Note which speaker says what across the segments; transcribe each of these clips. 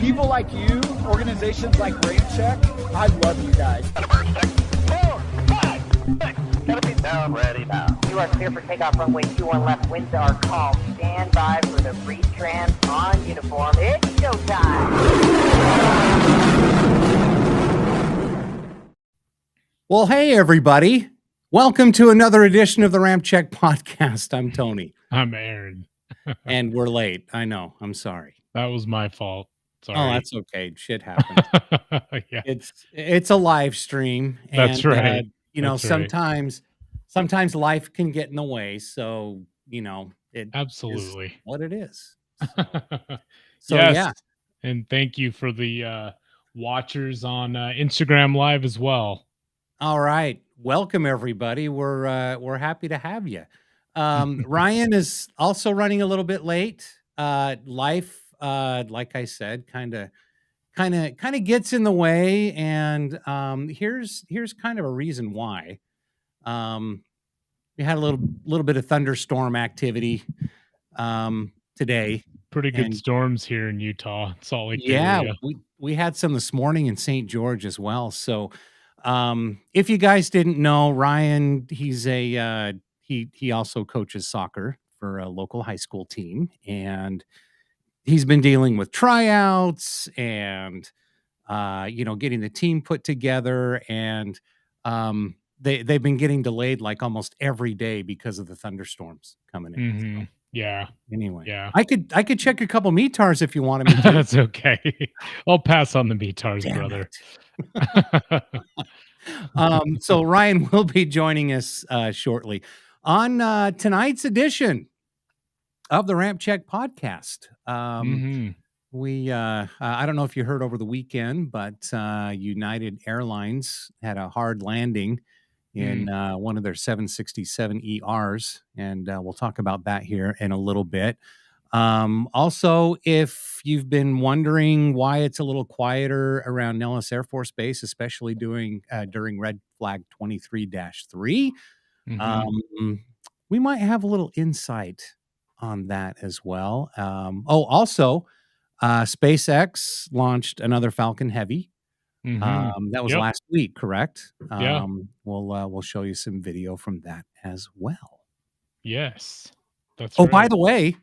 Speaker 1: People like you, organizations like RampCheck, I love you guys.
Speaker 2: 4, 5, 6, 70 down, ready now.
Speaker 3: You are clear for takeoff runway 21 left. Winds are calm. Stand by for the retrans on uniform. It's showtime.
Speaker 4: Well, hey, everybody. Welcome to another edition of the RampCheck Podcast. I'm Tony.
Speaker 5: I'm Aaron.
Speaker 4: And we're late. I know. I'm sorry.
Speaker 5: That was my fault. Sorry.
Speaker 4: Oh, that's okay. Shit happens.
Speaker 5: Yeah.
Speaker 4: It's a live stream.
Speaker 5: That's right. That's right.
Speaker 4: Sometimes life can get in the way. So, it
Speaker 5: Absolutely
Speaker 4: is what it is.
Speaker 5: So yes.
Speaker 4: Yeah.
Speaker 5: And thank you for the watchers on Instagram Live as well.
Speaker 4: All right. Welcome, everybody. We're happy to have you. Ryan is also running a little bit late. Life, like I said, kind of gets in the way, and here's kind of a reason why. We had a little bit of thunderstorm activity today.
Speaker 5: Pretty good storms here in Utah, Salt Lake
Speaker 4: area.
Speaker 5: Yeah,
Speaker 4: we had some this morning in St. George as well. So if you guys didn't know, Ryan, he's he also coaches soccer for a local high school team, and he's been dealing with tryouts and getting the team put together, and they've been getting delayed like almost every day because of the thunderstorms coming in.
Speaker 5: Mm-hmm.
Speaker 4: So,
Speaker 5: yeah.
Speaker 4: Anyway,
Speaker 5: yeah,
Speaker 4: I could check a couple METARs if you wanted me to.
Speaker 5: That's okay. I'll pass on the METARs, brother.
Speaker 4: So Ryan will be joining us shortly on tonight's edition of the RampCheck Podcast. We I don't know if you heard over the weekend, but United Airlines had a hard landing in one of their 767 ERs, and we'll talk about that here in a little bit. Also, if you've been wondering why it's a little quieter around Nellis Air Force Base, especially during Red Flag 23-3, we might have a little insight on that as well. Also, SpaceX launched another Falcon Heavy. That was last week, correct?
Speaker 5: Yeah.
Speaker 4: We'll show you some video from that as well.
Speaker 5: Yes. That's
Speaker 4: right.
Speaker 5: Oh,
Speaker 4: by the way,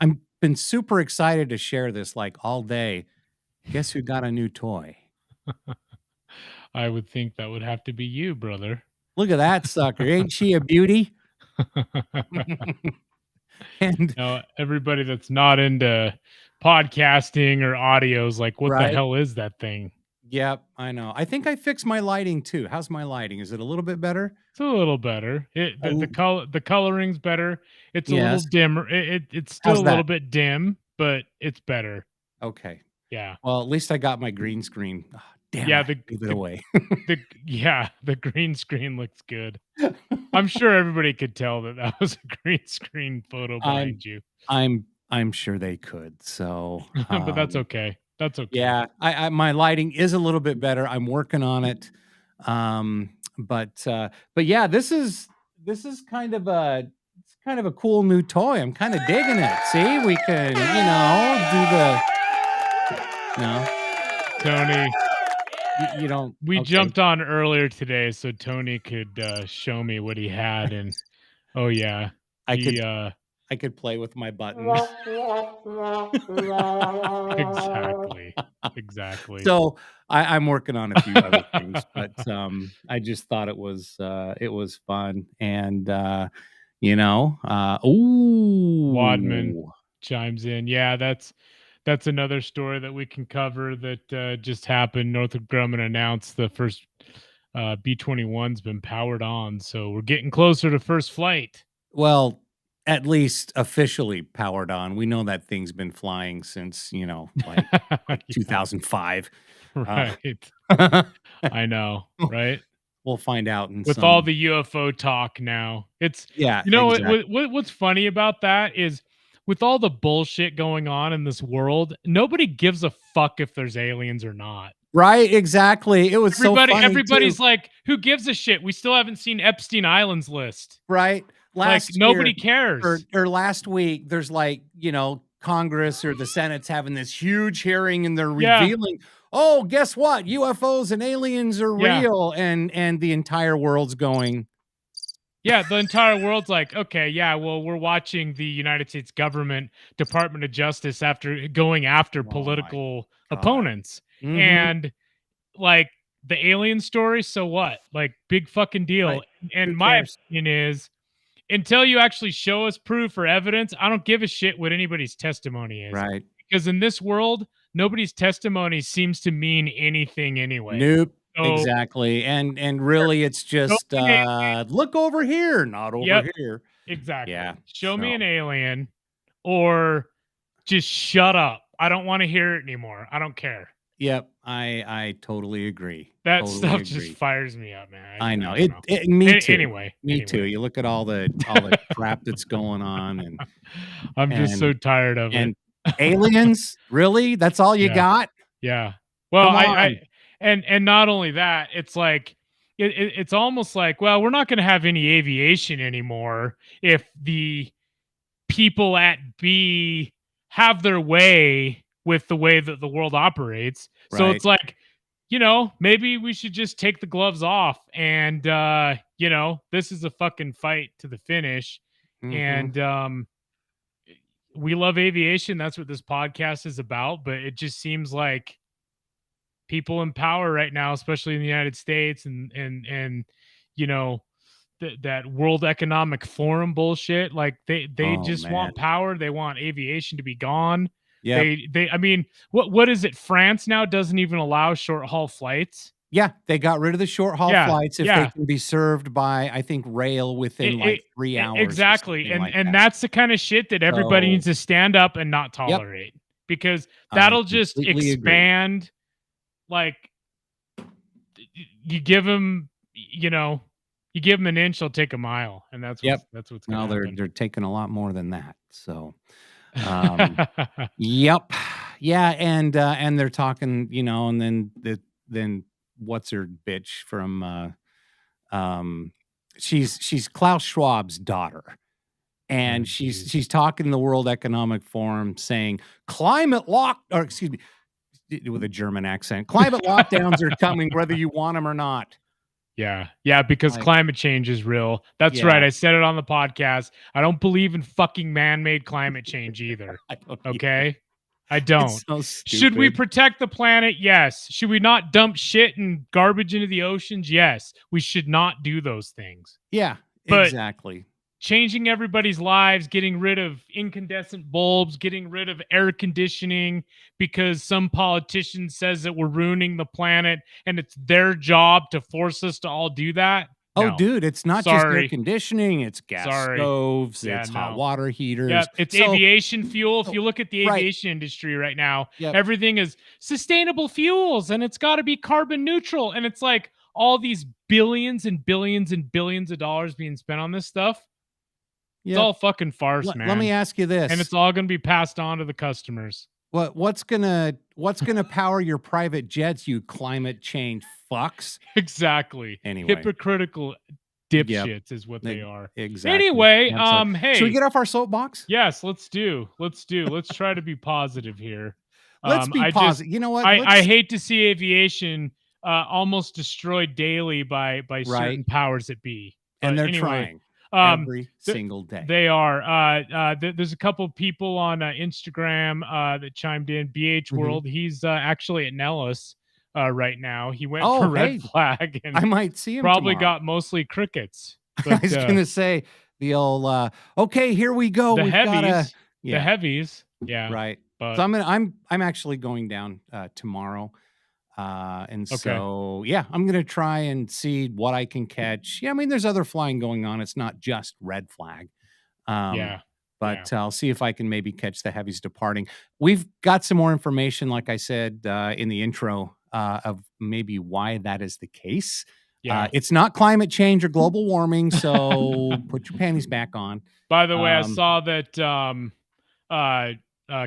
Speaker 4: I've been super excited to share this like all day. Guess who got a new toy?
Speaker 5: I would think that would have to be you, brother.
Speaker 4: Look at that sucker. Ain't she a beauty? And
Speaker 5: everybody that's not into podcasting or audio is like, what the hell is that thing?
Speaker 4: Yep, I know. I think I fixed my lighting too. How's my lighting? Is it a little bit better?
Speaker 5: It's a little better. The coloring's better. It's a little dimmer. It's still a little bit dim, but it's better.
Speaker 4: Okay.
Speaker 5: Yeah.
Speaker 4: Well, at least I got my green screen. Oh, damn.
Speaker 5: Yeah.
Speaker 4: Give it away.
Speaker 5: The green screen looks good. I'm sure everybody could tell that was a green screen photo behind you.
Speaker 4: I'm sure they could. So,
Speaker 5: but that's okay. That's okay.
Speaker 4: Yeah, I my lighting is a little bit better. I'm working on it. But yeah, this is kind of a cool new toy. I'm kind of digging it. See, we can, do the
Speaker 5: Tony,
Speaker 4: you don't.
Speaker 5: We jumped on earlier today so Tony could show me what he had, and oh yeah,
Speaker 4: I could play with my button.
Speaker 5: Exactly.
Speaker 4: So I'm working on a few other things, but I just thought it was fun, and
Speaker 5: Wadman chimes in. Yeah, that's another story that we can cover that just happened. Northrop Grumman announced the first B-21's been powered on, so we're getting closer to first flight.
Speaker 4: Well, at least officially powered on. We know that thing's been flying since, like 2005.
Speaker 5: Right. I know, right?
Speaker 4: We'll find out.
Speaker 5: With all the UFO talk now. It's,
Speaker 4: exactly.
Speaker 5: What's funny about that is with all the bullshit going on in this world, nobody gives a fuck if there's aliens or not.
Speaker 4: Right, exactly. It was
Speaker 5: everybody's like, who gives a shit? We still haven't seen Epstein Island's list.
Speaker 4: Right.
Speaker 5: Nobody cares.
Speaker 4: Or last week, there's Congress or the Senate's having this huge hearing and they're revealing, oh, guess what? UFOs and aliens are real, and the entire world's going.
Speaker 5: Yeah, the entire world's like, okay, yeah, well, we're watching the United States government, Department of Justice, after going after political opponents.
Speaker 4: Mm-hmm.
Speaker 5: And like the alien story, so what? Like, big fucking deal.
Speaker 4: Right.
Speaker 5: And my opinion is, until you actually show us proof or evidence, I don't give a shit what anybody's testimony is.
Speaker 4: Right.
Speaker 5: Because in this world, nobody's testimony seems to mean anything anyway.
Speaker 4: Nope.
Speaker 5: So,
Speaker 4: exactly. And really it's just look over here, not over here.
Speaker 5: Exactly.
Speaker 4: Yeah.
Speaker 5: Show me an alien or just shut up. I don't want to hear it anymore. I don't care.
Speaker 4: Yep. I totally agree.
Speaker 5: That stuff just fires me up, man.
Speaker 4: I know. Me too.
Speaker 5: Anyway.
Speaker 4: Me too. You look at all the crap that's going on, and
Speaker 5: I'm just so tired of it.
Speaker 4: Aliens? Really? That's all you got?
Speaker 5: Yeah. Well, and not only that, it's like it's almost like, well, we're not going to have any aviation anymore if the people at B have their way with the way that the world operates. Right. So it's like, maybe we should just take the gloves off and this is a fucking fight to the finish. Mm-hmm. And we love aviation. That's what this podcast is about, but it just seems like people in power right now, especially in the United States and that World Economic Forum bullshit. Like they just want power. They want aviation to be gone. Yeah. I mean, what is it? France now doesn't even allow short haul flights.
Speaker 4: Yeah. They got rid of the short haul flights if they can be served by, I think, rail within 3 hours.
Speaker 5: Exactly. And that's the kind of shit that everybody needs to stand up and not tolerate, because that'll just expand. Like, you give them, you give them an inch, they'll take a mile, and that's what's going on.
Speaker 4: They're taking a lot more than that. So, yep, yeah, and they're talking, and then what's her bitch from, she's Klaus Schwab's daughter, and she's talking in the World Economic Forum saying with a German accent, climate lockdowns are coming whether you want them or not.
Speaker 5: Yeah, because climate change is real. That's right. I said it on the podcast. I don't believe in fucking man-made climate change either. I don't. So should we protect the planet? Yes. Should we not dump shit and garbage into the oceans? Yes. We should not do those things.
Speaker 4: Yeah, exactly.
Speaker 5: Changing everybody's lives, getting rid of incandescent bulbs, getting rid of air conditioning because some politician says that we're ruining the planet and it's their job to force us to all do that.
Speaker 4: Oh, dude, it's not just air conditioning. It's gas stoves. It's hot water heaters.
Speaker 5: Yeah, it's aviation fuel. If you look at the aviation industry right now, everything is sustainable fuels and it's got to be carbon neutral. And it's like all these billions and billions and billions of dollars being spent on this stuff. It's all fucking farce, man.
Speaker 4: Let me ask you this.
Speaker 5: And it's all going to be passed on to the customers.
Speaker 4: What's gonna power your private jets, you climate change fucks?
Speaker 5: Exactly.
Speaker 4: Anyway.
Speaker 5: Hypocritical dipshits is what they are.
Speaker 4: Exactly.
Speaker 5: Anyway, hey.
Speaker 4: Should we get off our soapbox?
Speaker 5: Yes, let's do. Let's try to be positive here.
Speaker 4: Let's be positive. You know what?
Speaker 5: I hate to see aviation almost destroyed daily by certain powers that be.
Speaker 4: And they're trying. Every single day.
Speaker 5: They are. There's a couple of people on Instagram that chimed in. BH World, he's actually at Nellis right now. He went for red flag. And
Speaker 4: I might see him
Speaker 5: probably
Speaker 4: tomorrow.
Speaker 5: Got mostly crickets. But,
Speaker 4: I was going to say the old, okay, here we go.
Speaker 5: The heavies. The heavies. Yeah.
Speaker 4: Right.
Speaker 5: But,
Speaker 4: so I'm actually going down tomorrow. So I'm gonna try and see what I can catch. Yeah, I mean, there's other flying going on. It's not just red flag. But I'll see if I can maybe catch the heavies departing. We've got some more information, like I said in the intro, of maybe why that is the case. Yeah, it's not climate change or global warming. So put your panties back on.
Speaker 5: By the way, I saw that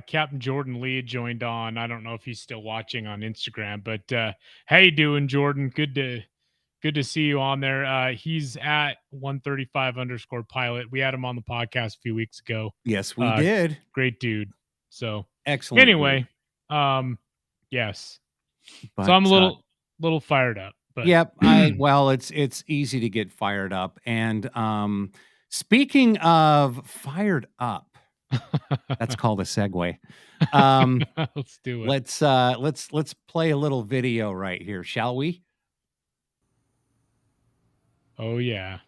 Speaker 5: Captain Jordan Lee joined on. I don't know if he's still watching on Instagram, but how you doing, Jordan? Good to see you on there. He's at 135_pilot. We had him on the podcast a few weeks ago.
Speaker 4: Yes, we did.
Speaker 5: Great dude. So
Speaker 4: Excellent.
Speaker 5: anyway, yes.
Speaker 4: But,
Speaker 5: so I'm a little fired up. But
Speaker 4: yep. Well, it's easy to get fired up. And speaking of fired up, that's called a segue.
Speaker 5: Let's do it.
Speaker 4: Let's play a little video right here, shall we?
Speaker 5: Oh yeah.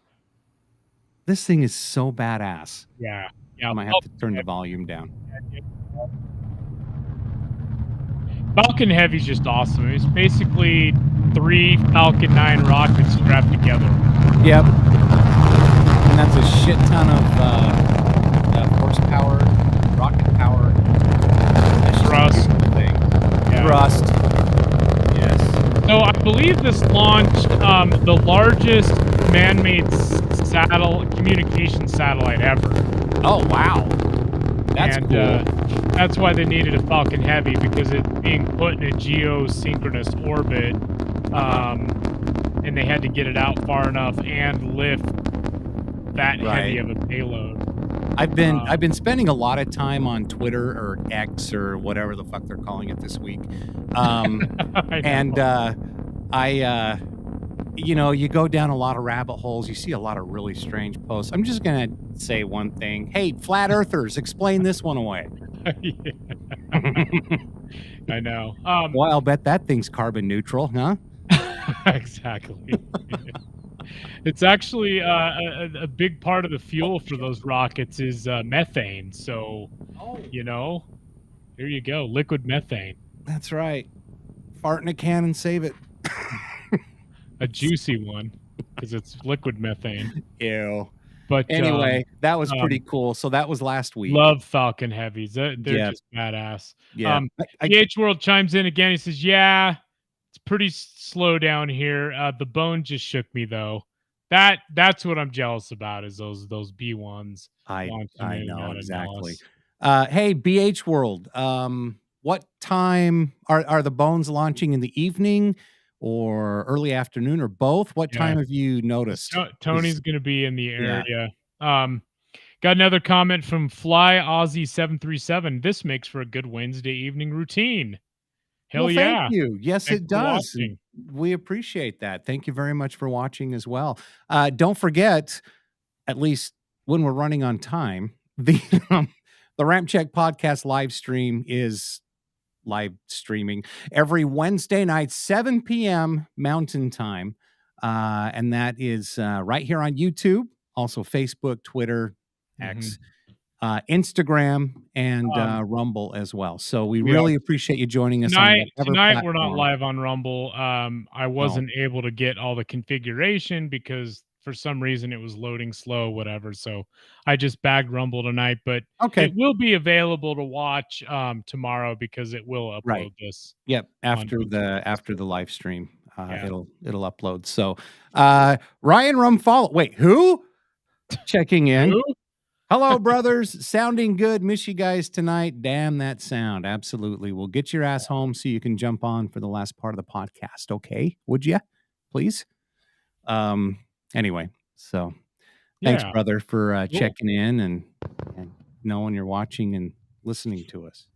Speaker 4: This thing is so badass.
Speaker 5: Yeah.
Speaker 4: I might have to turn the volume down.
Speaker 5: Falcon Heavy's just awesome. It's basically 3 Falcon 9 rockets strapped together.
Speaker 4: Yep. And that's a shit ton of horsepower, rocket power.
Speaker 5: Thrust.
Speaker 4: Yeah. Thrust. Yes.
Speaker 5: So I believe this launched the largest man-made communication satellite ever.
Speaker 4: Oh, wow. That's cool.
Speaker 5: That's why they needed a Falcon Heavy, because it's being put in a geosynchronous orbit, and they had to get it out far enough and lift that heavy of a payload.
Speaker 4: I've been spending a lot of time on Twitter or X or whatever the fuck they're calling it this week, and I you go down a lot of rabbit holes. You see a lot of really strange posts. I'm just gonna say one thing. Hey, flat earthers, explain this one away.
Speaker 5: I know.
Speaker 4: Well, I'll bet that thing's carbon neutral, huh?
Speaker 5: Exactly. It's actually a big part of the fuel for those rockets is methane. So, there you go, liquid methane.
Speaker 4: That's right. Fart in a can and save it.
Speaker 5: A juicy one, because it's liquid methane.
Speaker 4: Ew.
Speaker 5: But
Speaker 4: anyway, that was pretty cool. So that was last week.
Speaker 5: Love Falcon Heavies. They're just badass.
Speaker 4: Yeah.
Speaker 5: PH World chimes in again. He says, "Yeah, it's pretty slow down here. The bone just shook me though. That's what I'm jealous about. Is those B1s?
Speaker 4: I know exactly. Hey, BH World. What time are the bones launching, in the evening or early afternoon or both? What time have you noticed?
Speaker 5: Tony's going to be in the area. Got another comment from Fly Aussie 737. This makes for a good Wednesday evening routine. Hell yeah.
Speaker 4: Thank you. Yes,
Speaker 5: Thanks
Speaker 4: it does. We appreciate that. Thank you very much for watching as well. Don't forget, at least when we're running on time, the RampCheck Podcast live stream is live streaming every Wednesday night, 7 p.m. Mountain Time. And that is right here on YouTube, also Facebook, Twitter, X, Instagram, and Rumble as well. So we really appreciate you joining us.
Speaker 5: Tonight we're not live on Rumble. I wasn't able to get all the configuration because for some reason it was loading slow, whatever. So I just bagged Rumble tonight, but it will be available to watch tomorrow because it will upload this.
Speaker 4: Yep, after the live stream, it'll upload. So Ryan Rumfollow. Wait, who? Checking in.
Speaker 5: Who?
Speaker 4: Hello, brothers. Sounding good. Miss you guys tonight. Damn that sound. Absolutely. We'll get your ass home so you can jump on for the last part of the podcast. Okay? Would you? Please? Anyway, so thanks, brother, for checking in and knowing you're watching and listening to us.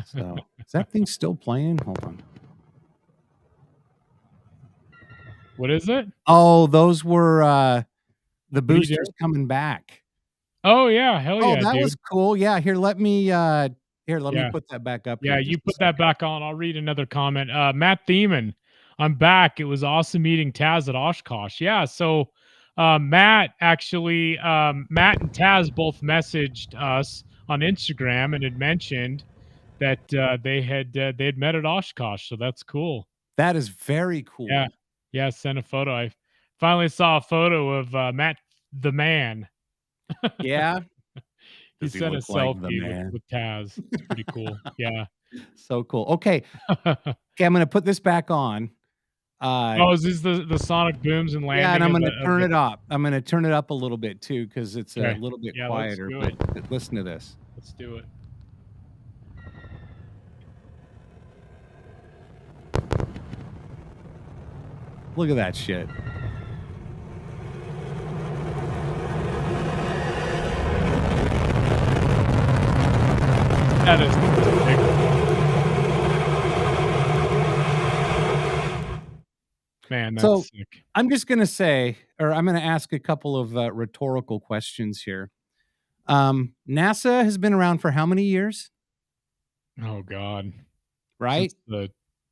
Speaker 4: So is that thing still playing? Hold on.
Speaker 5: What is it?
Speaker 4: Oh, those were the boosters coming back.
Speaker 5: Oh yeah, hell yeah!
Speaker 4: Oh, that was cool. Yeah, here, let me me put that back up.
Speaker 5: Yeah, you put that back on. I'll read another comment. Matt Thiemann, I'm back. It was awesome meeting Taz at Oshkosh. Yeah, so Matt and Taz both messaged us on Instagram and had mentioned that they had met at Oshkosh. So that's cool.
Speaker 4: That is very cool.
Speaker 5: Yeah. Sent a photo. I finally saw a photo of Matt the man.
Speaker 4: Yeah.
Speaker 5: He sent a selfie with Taz. It's pretty cool. Yeah.
Speaker 4: So cool. Okay. I'm going to put this back on.
Speaker 5: Is this the sonic booms and landing?
Speaker 4: Yeah, and I'm going to turn it up. I'm going to turn it up a little bit too because it's a little bit quieter. But listen to this.
Speaker 5: Let's do it.
Speaker 4: Look at that shit.
Speaker 5: That is ridiculous. Man, that's
Speaker 4: So
Speaker 5: sick.
Speaker 4: I'm just going to say, or I'm going to ask a couple of rhetorical questions here. NASA has been around for how many years?
Speaker 5: Oh God.
Speaker 4: Right?
Speaker 5: Since the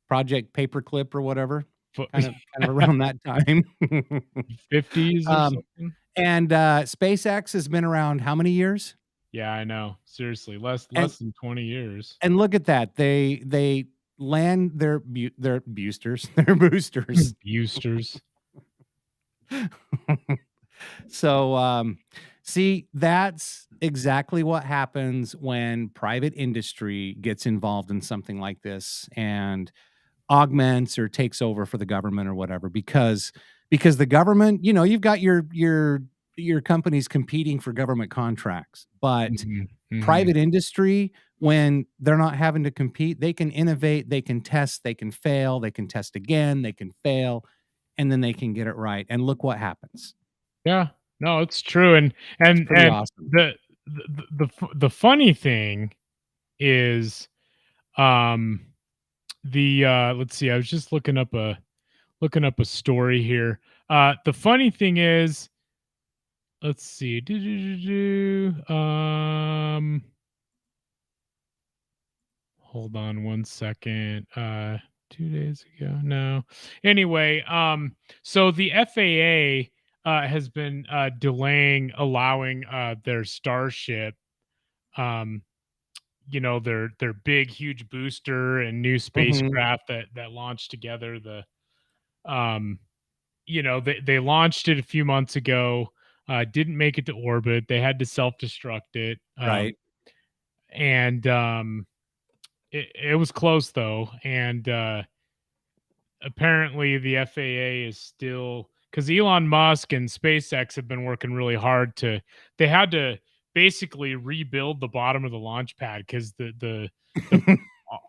Speaker 4: Project Paperclip or whatever,
Speaker 5: fo-
Speaker 4: kind of around that time.
Speaker 5: 50s or something.
Speaker 4: And SpaceX has been around how many years?
Speaker 5: Yeah, I know. Seriously, less than 20 years.
Speaker 4: And look at that. They land their boosters, their boosters.
Speaker 5: Boosters.
Speaker 4: So see, that's exactly what happens when private industry gets involved in something like this and augments or takes over for the government or whatever, because the government, you've got your companies competing for government contracts, but private industry, when they're not having to compete, they can innovate, they can test, they can fail, they can test again, they can fail, and then they can get it right. And look what happens.
Speaker 5: Yeah, no, it's true. And
Speaker 4: Pretty awesome.
Speaker 5: the funny thing is, let's see, I was just looking up a story here. The funny thing is, let's see, hold on one second. 2 days ago, no. Anyway, so the FAA has been delaying allowing their Starship, their big huge booster and new spacecraft that launched together. They launched it a few months ago, didn't make it to orbit. They had to self-destruct it.
Speaker 4: Right.
Speaker 5: And it was close though. And apparently the FAA is still, because Elon Musk and SpaceX have been working really hard they had to basically rebuild the bottom of the launch pad because the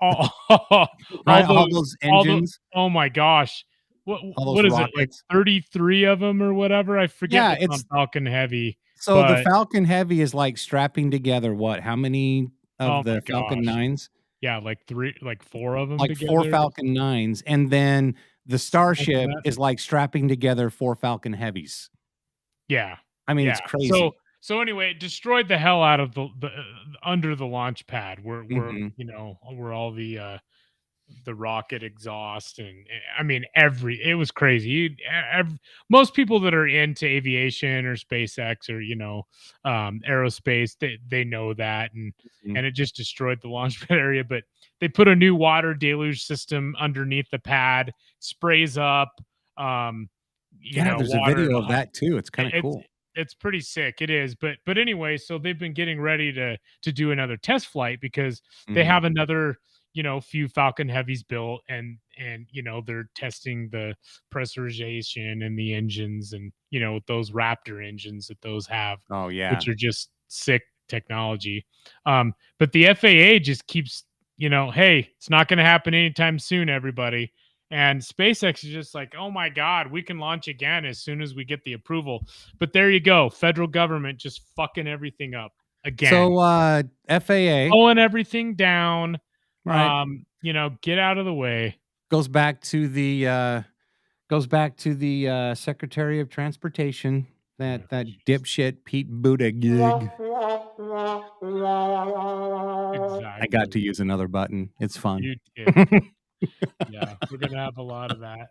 Speaker 4: all those engines.
Speaker 5: Oh my gosh. What is
Speaker 4: rockets.
Speaker 5: it, like 33 of them or whatever? I forget
Speaker 4: Yeah,
Speaker 5: what's on Falcon Heavy.
Speaker 4: So the Falcon Heavy is like strapping together how many of the Falcon 9s?
Speaker 5: Yeah, like 4 of them
Speaker 4: like
Speaker 5: together.
Speaker 4: 4 Falcon 9s, and then the Starship is like strapping together 4 Falcon Heavies.
Speaker 5: Yeah.
Speaker 4: I mean, it's crazy.
Speaker 5: So anyway, it destroyed the hell out of the under the launch pad where where all the rocket exhaust and I mean it was crazy. Most people that are into aviation or SpaceX or aerospace, they know that, and it just destroyed the launch pad area. But they put a new water deluge system underneath the pad, sprays up.
Speaker 4: There's a video of that too. It's kind of cool.
Speaker 5: It's pretty sick. It is. But anyway, so they've been getting ready to do another test flight because they have another few Falcon Heavies built, and they're testing the pressurization and the engines, and those Raptor engines that those have.
Speaker 4: Oh yeah,
Speaker 5: which are just sick technology. But the FAA just keeps hey, it's not going to happen anytime soon, everybody. And SpaceX is just like, oh my God, we can launch again as soon as we get the approval. But there you go, federal government just fucking everything up again.
Speaker 4: So FAA
Speaker 5: slowing everything down.
Speaker 4: Right.
Speaker 5: Get out of the way.
Speaker 4: Goes back to the Secretary of Transportation, that dipshit Pete Buttigieg.
Speaker 5: Exactly.
Speaker 4: I got to use another button. It's fun.
Speaker 5: You did. Yeah, we're gonna have a lot of that.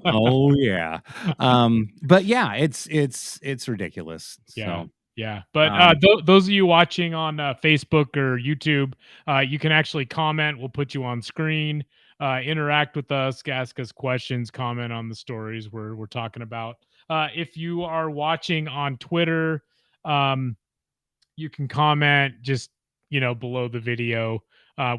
Speaker 4: Oh yeah. But yeah, it's ridiculous.
Speaker 5: Yeah.
Speaker 4: So.
Speaker 5: Yeah, but those of you watching on Facebook or YouTube, you can actually comment. We'll put you on screen, interact with us, ask us questions, comment on the stories we're talking about. If you are watching on Twitter, you can comment just below the video.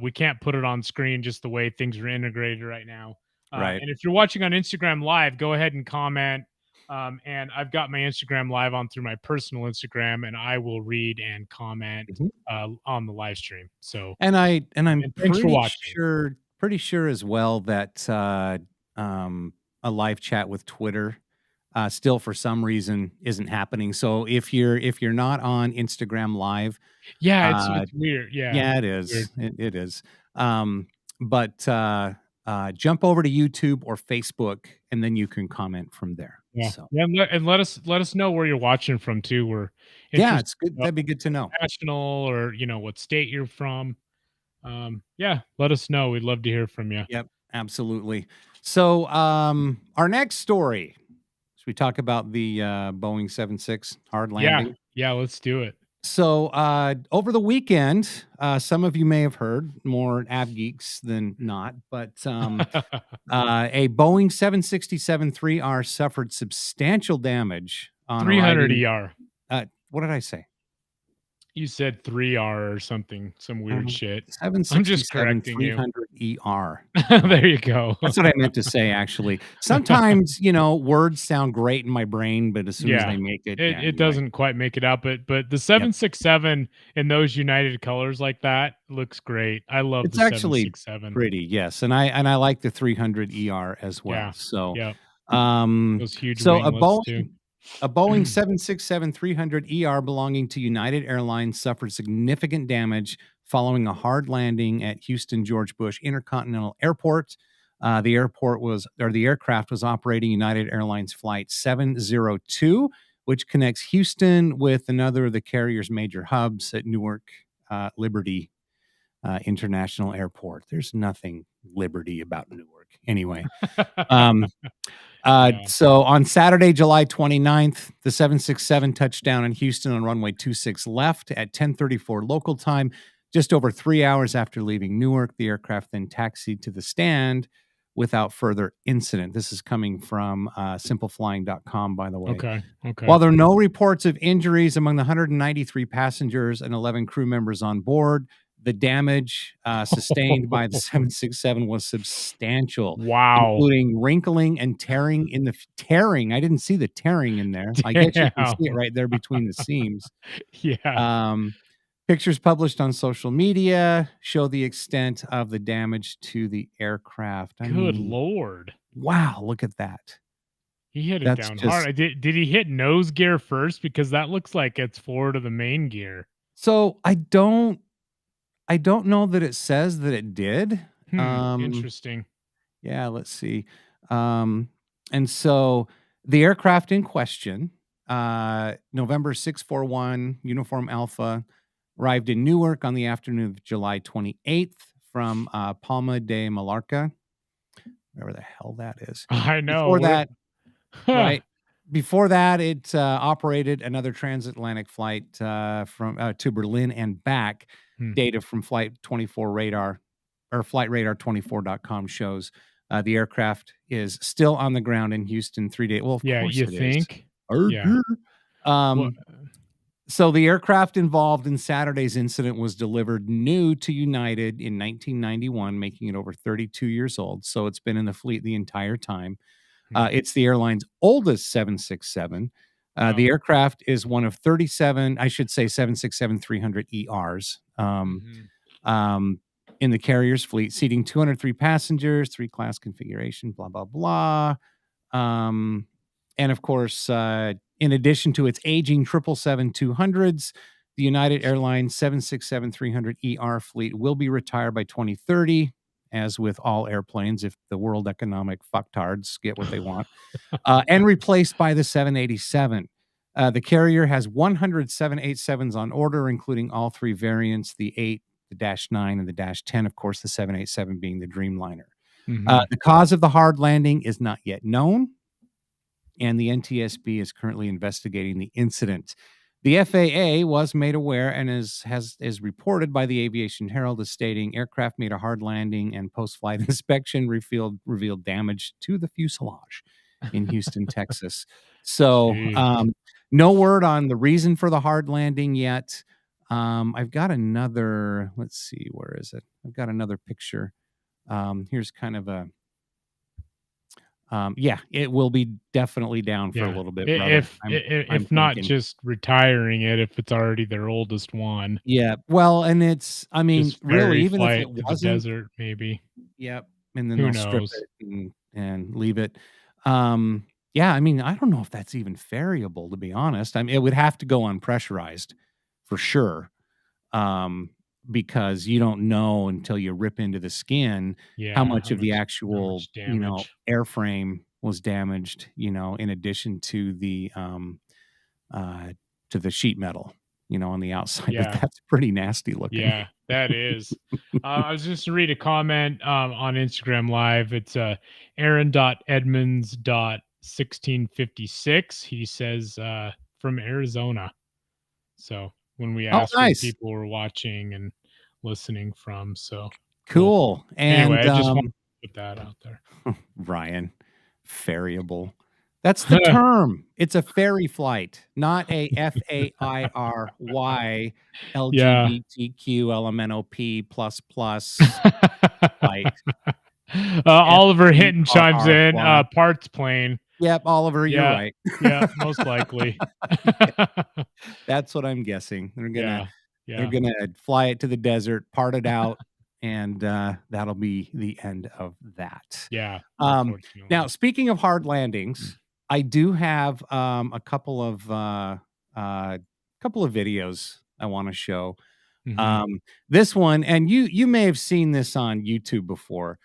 Speaker 5: We can't put it on screen just the way things are integrated right now.
Speaker 4: Right.
Speaker 5: And if you're watching on Instagram Live, go ahead and comment. And I've got my Instagram Live on through my personal Instagram, and I will read and comment on the live stream. So, and I'm
Speaker 4: pretty sure as well that a live chat with Twitter still for some reason isn't happening. So if you're not on Instagram Live,
Speaker 5: Yeah, it's weird.
Speaker 4: yeah, it
Speaker 5: Weird.
Speaker 4: is. It is. But jump over to YouTube or Facebook, and then you can comment from there.
Speaker 5: Yeah.
Speaker 4: So
Speaker 5: Yeah, and let us know where you're watching from too. We're
Speaker 4: yeah,
Speaker 5: interested
Speaker 4: it's good. That'd be good to know.
Speaker 5: national or what state you're from. Yeah, let us know. We'd love to hear from you.
Speaker 4: Yep, absolutely. So our next story, should we talk about the Boeing 76 hard landing?
Speaker 5: Yeah, let's do it.
Speaker 4: So over the weekend, some of you may have heard, more AVGEEKs than not, but a Boeing 767-3R suffered substantial damage on
Speaker 5: 300
Speaker 4: arriving.
Speaker 5: ER.
Speaker 4: What did I say?
Speaker 5: You said 3R or something, some weird shit. I'm
Speaker 4: 767
Speaker 5: just correcting you.
Speaker 4: 300 ER.
Speaker 5: There you go.
Speaker 4: That's what I meant to say, actually. Sometimes, words sound great in my brain, but as soon as they make it,
Speaker 5: it doesn't quite make it out. But the 767 in those United colors like that looks great. I love
Speaker 4: it's
Speaker 5: the
Speaker 4: actually
Speaker 5: 767.
Speaker 4: pretty, yes, and I like the 300 ER as well.
Speaker 5: Yeah.
Speaker 4: So,
Speaker 5: Yeah. Those huge
Speaker 4: so
Speaker 5: winglets too.
Speaker 4: a Boeing 767-300 ER belonging to United Airlines suffered significant damage following a hard landing at Houston George Bush Intercontinental Airport. The aircraft was operating United Airlines Flight 702, which connects Houston with another of the carrier's major hubs at Newark Liberty International Airport. There's nothing Liberty about Newark. Anyway. So on Saturday, July 29th, the 767 touched down in Houston on runway 26 left at 10:34 local time. Just over 3 hours after leaving Newark, the aircraft then taxied to the stand without further incident. This is coming from simpleflying.com, by the way.
Speaker 5: Okay.
Speaker 4: While there are no reports of injuries among the 193 passengers and 11 crew members on board, the damage sustained by the 767 was substantial.
Speaker 5: Wow.
Speaker 4: Including wrinkling and tearing in the tearing. I didn't see the tearing in there. I guess you can see it right there between the seams.
Speaker 5: Yeah.
Speaker 4: Pictures published on social media show the extent of the damage to the aircraft.
Speaker 5: Good Lord.
Speaker 4: Wow, look at that.
Speaker 5: He hit it down hard. Did he hit nose gear first? Because that looks like it's forward of the main gear.
Speaker 4: So I don't know that it says that it did.
Speaker 5: Interesting.
Speaker 4: Yeah, let's see. And so the aircraft in question, November 641 Uniform Alpha, arrived in Newark on the afternoon of July 28th from Palma de Mallorca, wherever the hell that is.
Speaker 5: I know.
Speaker 4: Before that, right? Before that, it operated another transatlantic flight from to Berlin and back. Data from Flight 24 radar or flightradar24.com shows the aircraft is still on the ground in Houston 3 days. Well, of course
Speaker 5: you
Speaker 4: it
Speaker 5: think?
Speaker 4: Is.
Speaker 5: Yeah.
Speaker 4: So the aircraft involved in Saturday's incident was delivered new to United in 1991, making it over 32 years old. So it's been in the fleet the entire time. It's the airline's oldest 767. The aircraft is one of 37, I should say 767-300 ERs in the carrier's fleet, seating 203 passengers, 3-class configuration, blah, blah, blah. And of course, in addition to its aging 777-200s, the United Airlines 767-300 ER fleet will be retired by 2030, as with all airplanes, if the world economic fucktards get what they want, and replaced by the 787. The carrier has 100 787s on order, including all three variants, the 8, the -9, and the -10, of course, the 787 being the Dreamliner. The cause of the hard landing is not yet known, and the NTSB is currently investigating the incident. The FAA was made aware and is reported by the Aviation Herald as stating aircraft made a hard landing and post-flight inspection revealed damage to the fuselage in Houston, Texas. So no word on the reason for the hard landing yet. I've got another, let's see, where is it? I've got another picture. Here's kind of a, it will be definitely down for a little bit.
Speaker 5: If not thinking, just retiring it if it's already their oldest one.
Speaker 4: Yeah. Well, and it's, I mean, really, even if it wasn't,
Speaker 5: the desert, maybe.
Speaker 4: Yep. And then they'll strip it and leave it. yeah, I mean, I don't know if that's even variable, to be honest. I mean, it would have to go unpressurized for sure. Because you don't know until you rip into the skin how much of the actual, airframe was damaged, in addition to the sheet metal, on the outside.
Speaker 5: Yeah.
Speaker 4: But that's pretty nasty looking.
Speaker 5: Yeah, that is. I was just to read a comment on Instagram Live. It's Aaron.Edmonds.1656. He says from Arizona. So when we asked where people were watching and listening from, so
Speaker 4: cool. And
Speaker 5: anyway, I just want to put that out there.
Speaker 4: Ryan, variable. That's the term. It's a ferry flight, not a FAIRY LGBTQ LMNOP plus flight.
Speaker 5: Oliver Hinton chimes in. Parts plane.
Speaker 4: Yep, Oliver, you're right.
Speaker 5: Yeah, most likely.
Speaker 4: That's what I'm guessing. They're gonna fly it to the desert, part it out, and that'll be the end of that.
Speaker 5: Yeah.
Speaker 4: Now, speaking of hard landings, I do have a couple of videos I want to show. This one, and you may have seen this on YouTube before.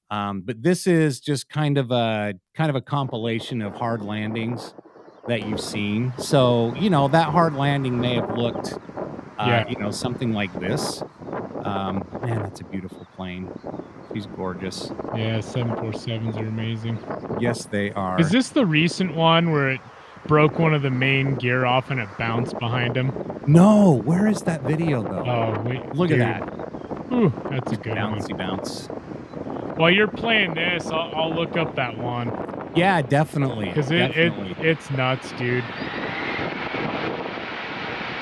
Speaker 4: But this is just kind of a compilation of hard landings that you've seen. So, that hard landing may have looked, something like this. Man, that's a beautiful plane. She's gorgeous.
Speaker 5: Yeah, 747s are amazing.
Speaker 4: Yes, they are.
Speaker 5: Is this the recent one where it broke one of the main gear off and it bounced behind him?
Speaker 4: No, where is that video though?
Speaker 5: Oh, wait.
Speaker 4: Look at that.
Speaker 5: Ooh, that's a good
Speaker 4: bouncy
Speaker 5: one.
Speaker 4: Bounce.
Speaker 5: While you're playing this, I'll look up that one.
Speaker 4: Yeah, definitely.
Speaker 5: Because it's nuts, dude.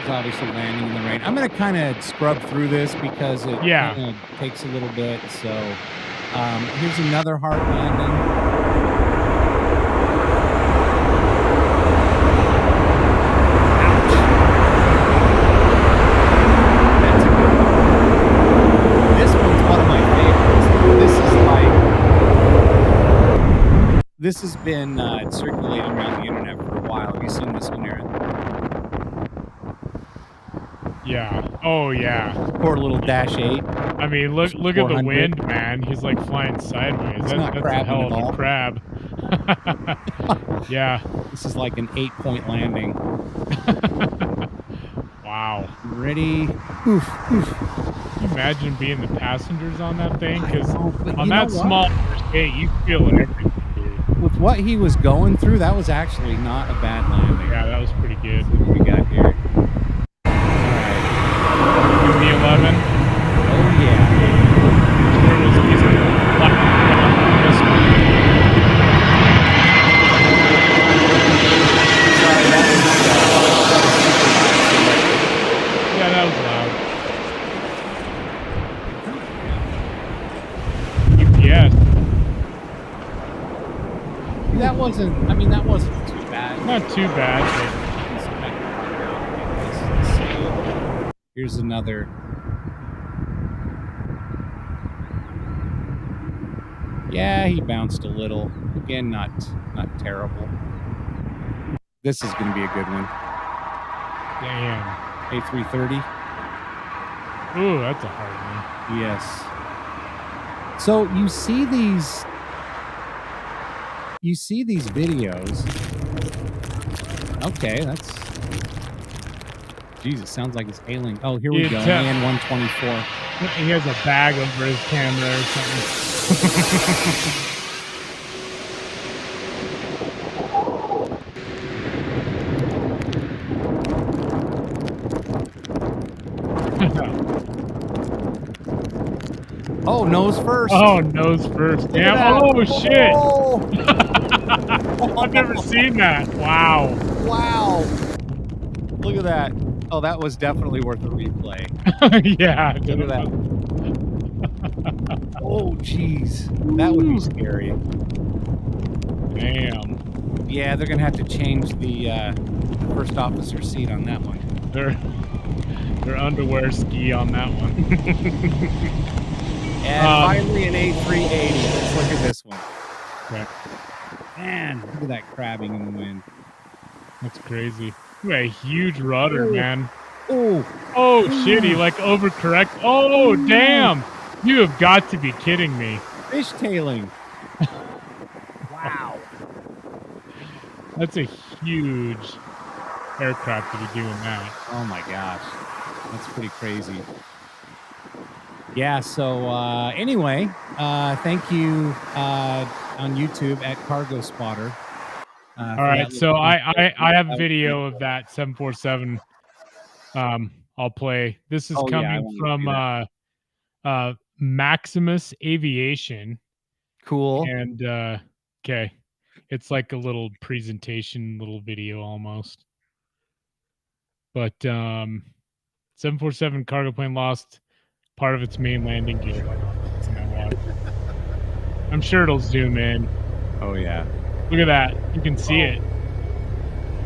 Speaker 4: It's obviously landing in the rain. I'm going to kind of scrub through this because it kind of takes a little bit. So here's another hard landing. This has been circulating around the internet for a while. Have you seen this one, Aaron?
Speaker 5: Yeah. Oh, yeah.
Speaker 4: Poor little Dash 8.
Speaker 5: I mean, look at the wind, man. He's like flying sideways. That's a hell of a crab. Yeah.
Speaker 4: This is like an 8-point landing.
Speaker 5: Wow.
Speaker 4: Ready? Oof, oof.
Speaker 5: Can you imagine being the passengers on that thing? Because on that small gate, you feel everything.
Speaker 4: With what he was going through, that was actually not a bad landing.
Speaker 5: Yeah, that was pretty good.
Speaker 4: Let's see what we got here. Alright.
Speaker 5: Give me 11.
Speaker 4: Oh, yeah.
Speaker 5: Yeah, that was loud. UPS.
Speaker 4: That wasn't too bad.
Speaker 5: Not too bad.
Speaker 4: Here's another. Yeah, he bounced a little. Again, not terrible. This is going to be a good one.
Speaker 5: Damn.
Speaker 4: A330.
Speaker 5: Ooh, that's a hard one.
Speaker 4: Yes. So you see these videos. Okay, that's... Jesus, sounds like it's hailing. Oh, here we go. AN 124.
Speaker 5: He has a bag over his camera or
Speaker 4: something. Oh, nose first.
Speaker 5: Oh, nose first. Damn. Oh, shit. Oh. I've never seen that. Wow.
Speaker 4: Wow. Look at that. Oh, that was definitely worth a replay.
Speaker 5: Yeah.
Speaker 4: Look at that. Oh, jeez. That would be scary.
Speaker 5: Damn.
Speaker 4: Yeah, they're going to have to change the first officer seat on that one.
Speaker 5: Their underwear ski on that one.
Speaker 4: And finally an A380. Let's look at this one.
Speaker 5: Okay.
Speaker 4: Man, look at that crabbing in the wind.
Speaker 5: That's crazy. You got a huge rudder, man.
Speaker 4: Oh,
Speaker 5: shit, he like overcorrect. Oh, damn. You have got to be kidding me.
Speaker 4: Fishtailing. Wow.
Speaker 5: That's a huge aircraft to be doing that.
Speaker 4: Oh my gosh. That's pretty crazy. Yeah, so anyway, thank you on YouTube at Cargo Spotter.
Speaker 5: All right, so I have a video of that 747. I'll play. This is coming from Maximus Aviation.
Speaker 4: Cool.
Speaker 5: And okay, it's like a little presentation, little video almost. But 747 cargo plane lost part of its main landing gear. I'm sure it'll zoom in.
Speaker 4: Oh yeah.
Speaker 5: Look at that. You can see it.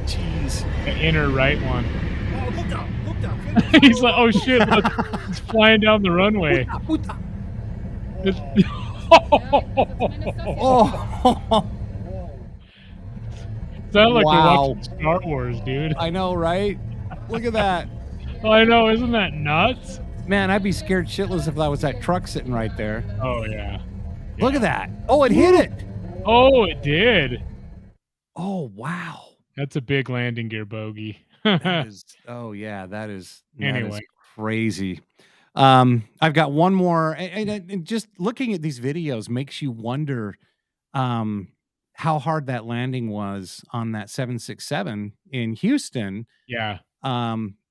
Speaker 4: Jeez.
Speaker 5: The inner right one. Oh, look down. He's like, oh shit, look, it's flying down the runway.
Speaker 4: Oh.
Speaker 5: Sound like you're watching Star Wars, dude.
Speaker 4: I know, right? Look at that.
Speaker 5: I know, isn't that nuts?
Speaker 4: Man, I'd be scared shitless if that was that truck sitting right there.
Speaker 5: Oh yeah.
Speaker 4: Look at that. Oh, it hit it.
Speaker 5: Oh, it did.
Speaker 4: Oh, wow.
Speaker 5: That's a big landing gear bogey.
Speaker 4: That is, oh yeah, that is crazy. I've got one more, and just looking at these videos makes you wonder how hard that landing was on that 767 in Houston.
Speaker 5: Yeah.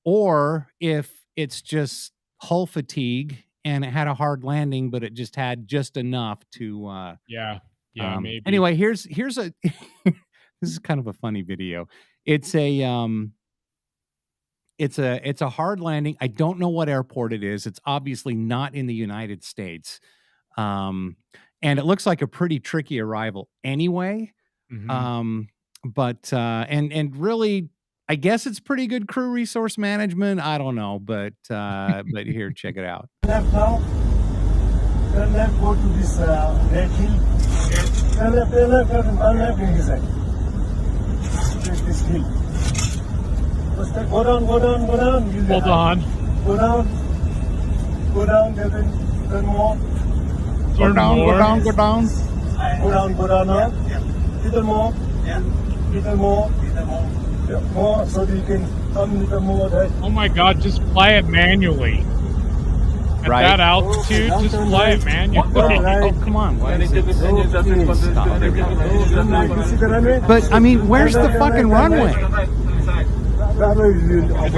Speaker 4: Or if it's just hull fatigue and it had a hard landing, but it just had just enough to
Speaker 5: maybe.
Speaker 4: Anyway, here's a this is kind of a funny video. It's a hard landing. I don't know what airport it is. It's obviously not in the United States. And it looks like a pretty tricky arrival anyway. But really, I guess it's pretty good crew resource management. I don't know, but here, check it out.
Speaker 6: Left now. Turn left, go to this red hill. Turn left, turn left in this side. Take this hill. Go down.
Speaker 5: Hold on.
Speaker 6: Go down, Devin. Turn more.
Speaker 4: Go down.
Speaker 6: Go down now. Little more. Yeah, more, so that you can come a little more there.
Speaker 5: Oh my God, just fly it manually. At that altitude, just fly it manually.
Speaker 4: Oh, come on. Why is it? But, I mean, where's the fucking runway?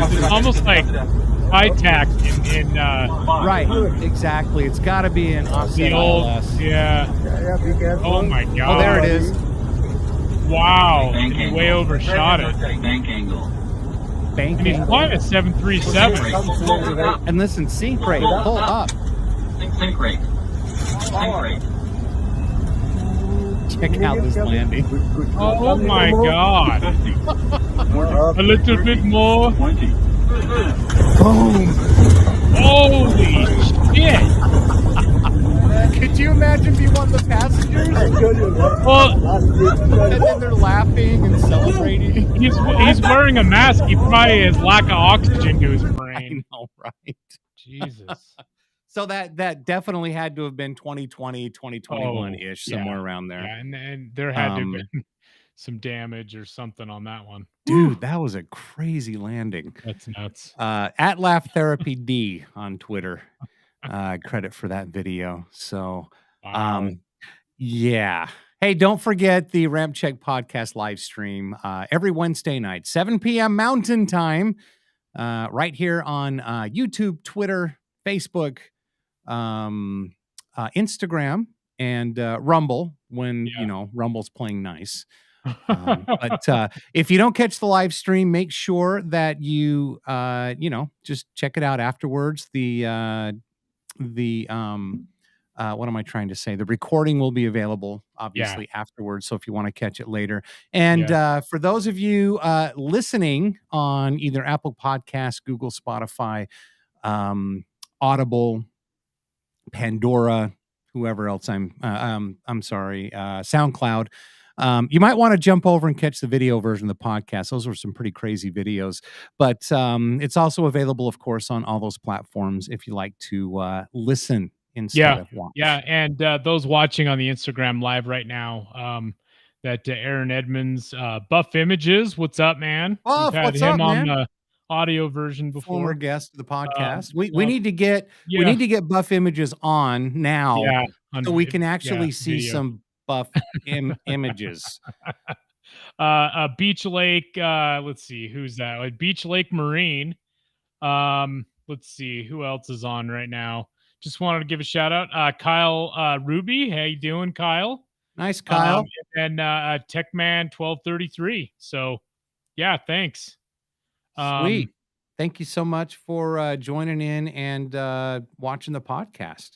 Speaker 5: It's almost like high tack in
Speaker 4: right, exactly. It's got to be an offset
Speaker 5: the old,
Speaker 4: ILS.
Speaker 5: yeah. Oh my God.
Speaker 4: Oh, there it is.
Speaker 5: Wow, he way overshot it.
Speaker 2: Bank angle.
Speaker 4: Bank
Speaker 5: And he's
Speaker 4: angle.
Speaker 5: flying a 737.
Speaker 4: And listen, sink rate, pull up.
Speaker 2: Sink rate.
Speaker 4: Check out this landing.
Speaker 5: Oh my God. A little bit more.
Speaker 2: 20.
Speaker 4: Boom.
Speaker 5: Holy shit.
Speaker 4: Could you imagine being one of the passengers?
Speaker 5: Well,
Speaker 4: And then they're laughing and celebrating.
Speaker 5: he's wearing a mask. He probably has lack of oxygen to his
Speaker 4: I
Speaker 5: brain.
Speaker 4: know, right?
Speaker 5: Jesus.
Speaker 4: So that definitely had to have been 2020, 2021-ish, somewhere around there.
Speaker 5: Yeah, and there had to have been some damage or something on that one.
Speaker 4: Dude, that was a crazy landing.
Speaker 5: That's nuts.
Speaker 4: At Laugh Therapy D on Twitter. Credit for that video. So, yeah. Hey, don't forget the RampCheck Podcast live stream every Wednesday night, 7 p.m. Mountain Time, right here on YouTube, Twitter, Facebook, Instagram, and Rumble when, Rumble's playing nice. But if you don't catch the live stream, make sure that you, just check it out afterwards. What am I trying to say? The recording will be available obviously afterwards. So if you want to catch it later, and for those of you listening on either Apple Podcasts, Google, Spotify, Audible, Pandora, whoever else SoundCloud, You might want to jump over and catch the video version of the podcast. Those were some pretty crazy videos, but it's also available, of course, on all those platforms if you like to listen instead of watch.
Speaker 5: Yeah, and those watching on the Instagram live right now, that Aaron Edmonds, Buff Images, what's up, man?
Speaker 4: Buff,
Speaker 5: We've had
Speaker 4: what's
Speaker 5: him
Speaker 4: up,
Speaker 5: on
Speaker 4: man?
Speaker 5: the audio version before.
Speaker 4: Former guest of the podcast. We need to get Buff Images on now, so we can actually see video. Some Buff images.
Speaker 5: Beach Lake. Let's see who's that. Beach Lake Marine. Let's see who else is on right now. Just wanted to give a shout out. Kyle Ruby. How you doing, Kyle?
Speaker 4: Nice, Kyle.
Speaker 5: And Techman 1233. So yeah, thanks.
Speaker 4: Sweet. Thank you so much for joining in and watching the podcast.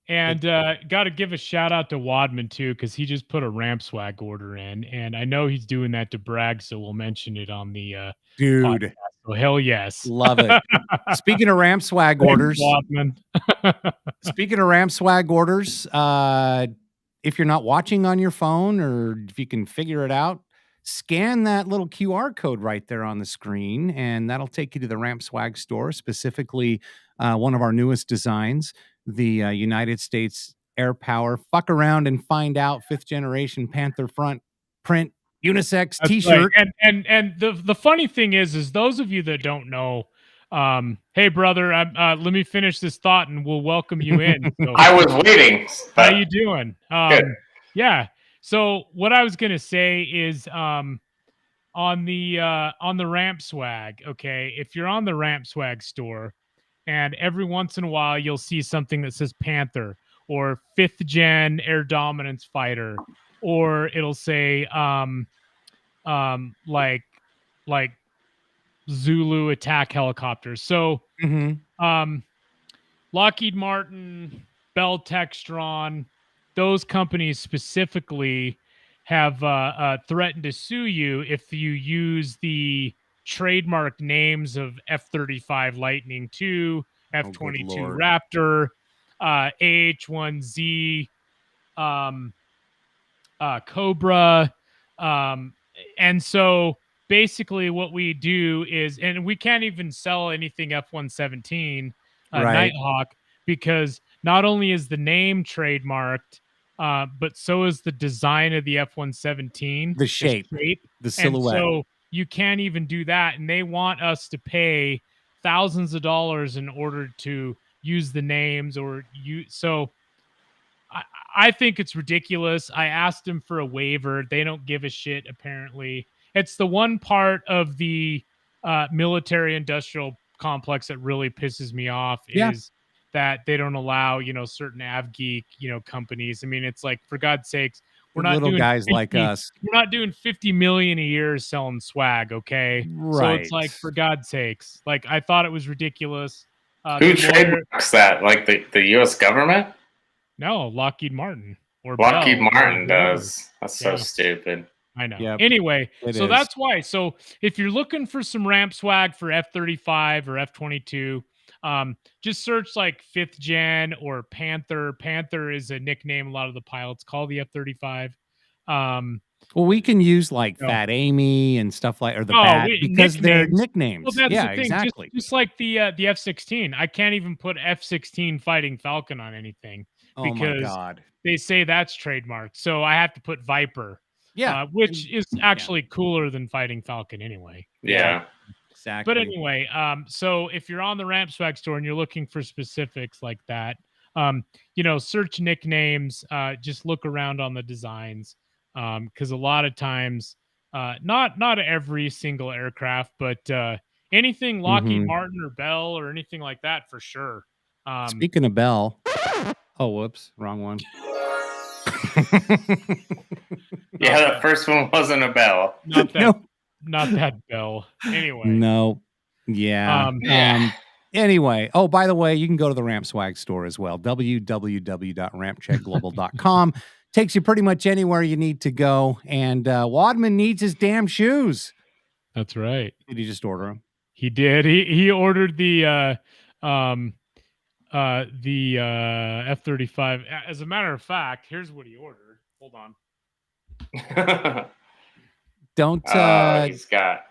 Speaker 5: And got to give a shout out to Wadman too, because he just put a ramp swag order in, and I know he's doing that to brag, so we'll mention it on the
Speaker 4: dude.
Speaker 5: Podcast. So hell yes,
Speaker 4: love it. Speaking of ramp swag orders, speaking of ramp swag orders, if you're not watching on your phone, or if you can figure it out, scan that little QR code right there on the screen, and that'll take you to the Ramp Swag store, specifically one of our newest designs, the United States Air Power Fuck Around and Find Out 5th Generation Panther Front Print Unisex T-shirt.
Speaker 5: Right. And the funny thing is those of you that don't know, hey brother, let me finish this thought and we'll welcome you in. So,
Speaker 7: I was waiting.
Speaker 5: How you doing?
Speaker 7: Good.
Speaker 5: Yeah. So what I was gonna say is on the Ramp Swag, okay, if you're on the Ramp Swag store and every once in a while you'll see something that says Panther or 5th Gen Air Dominance Fighter, or it'll say like Zulu attack helicopters. So Lockheed Martin, Bell Textron, those companies specifically have threatened to sue you if you use the trademark names of F-35 Lightning II, F-22 Raptor, AH-1Z, Cobra. And so basically what we do is, and we can't even sell anything F-117 Nighthawk, because not only is the name trademarked, but so is the design of the F-117,
Speaker 4: the shape, the silhouette.
Speaker 5: And so you can't even do that, and they want us to pay thousands of dollars in order to use the names So I think it's ridiculous. I asked them for a waiver. They don't give a shit, apparently. It's the one part of the military-industrial complex that really pisses me off is that they don't allow, certain AVGEEK, companies. I mean, it's like, for God's sakes, we're not
Speaker 4: little
Speaker 5: doing
Speaker 4: guys like us.
Speaker 5: We're not doing 50 million a year selling swag, okay?
Speaker 4: Right.
Speaker 5: So it's like, for God's sakes, like, I thought it was ridiculous.
Speaker 7: Who trademarks that? Like the U.S. government?
Speaker 5: No, Lockheed Martin. Or
Speaker 7: Lockheed
Speaker 5: Bell,
Speaker 7: Martin does. That's so stupid.
Speaker 5: I know.
Speaker 4: Yep,
Speaker 5: anyway, so that's why. So if you're looking for some ramp swag for F-35 or F-22, just search like 5th Gen or Panther. Panther is a nickname a lot of the pilots call the F-35.
Speaker 4: Well, we can use like Fat Amy and stuff like, or the Bat, because they're nicknames.
Speaker 5: Well, that's
Speaker 4: yeah,
Speaker 5: the thing.
Speaker 4: exactly.
Speaker 5: Just like the F-16. I can't even put F-16 Fighting Falcon on anything because
Speaker 4: my God,
Speaker 5: they say that's trademarked. So I have to put Viper.
Speaker 4: Yeah,
Speaker 5: which is actually cooler than Fighting Falcon anyway.
Speaker 7: Yeah,
Speaker 4: exactly.
Speaker 5: But anyway, so if you're on the Ramp Swag store and you're looking for specifics like that, search nicknames, just look around on the designs, because a lot of times, not every single aircraft, but anything Lockheed Martin or Bell or anything like that for sure.
Speaker 4: Speaking of Bell, oh whoops, wrong one.
Speaker 7: Yeah, the first one wasn't a Bell.
Speaker 5: Not that Bell. Anyway.
Speaker 4: No. Yeah. Anyway. Oh, by the way, you can go to the Ramp Swag store as well. www.rampcheckglobal.com. Takes you pretty much anywhere you need to go. And Wadman needs his damn shoes.
Speaker 5: That's right.
Speaker 4: Did he just order them?
Speaker 5: He did. He ordered the F-35. As a matter of fact, here's what he ordered. Hold on.
Speaker 4: Don't.
Speaker 7: He's got.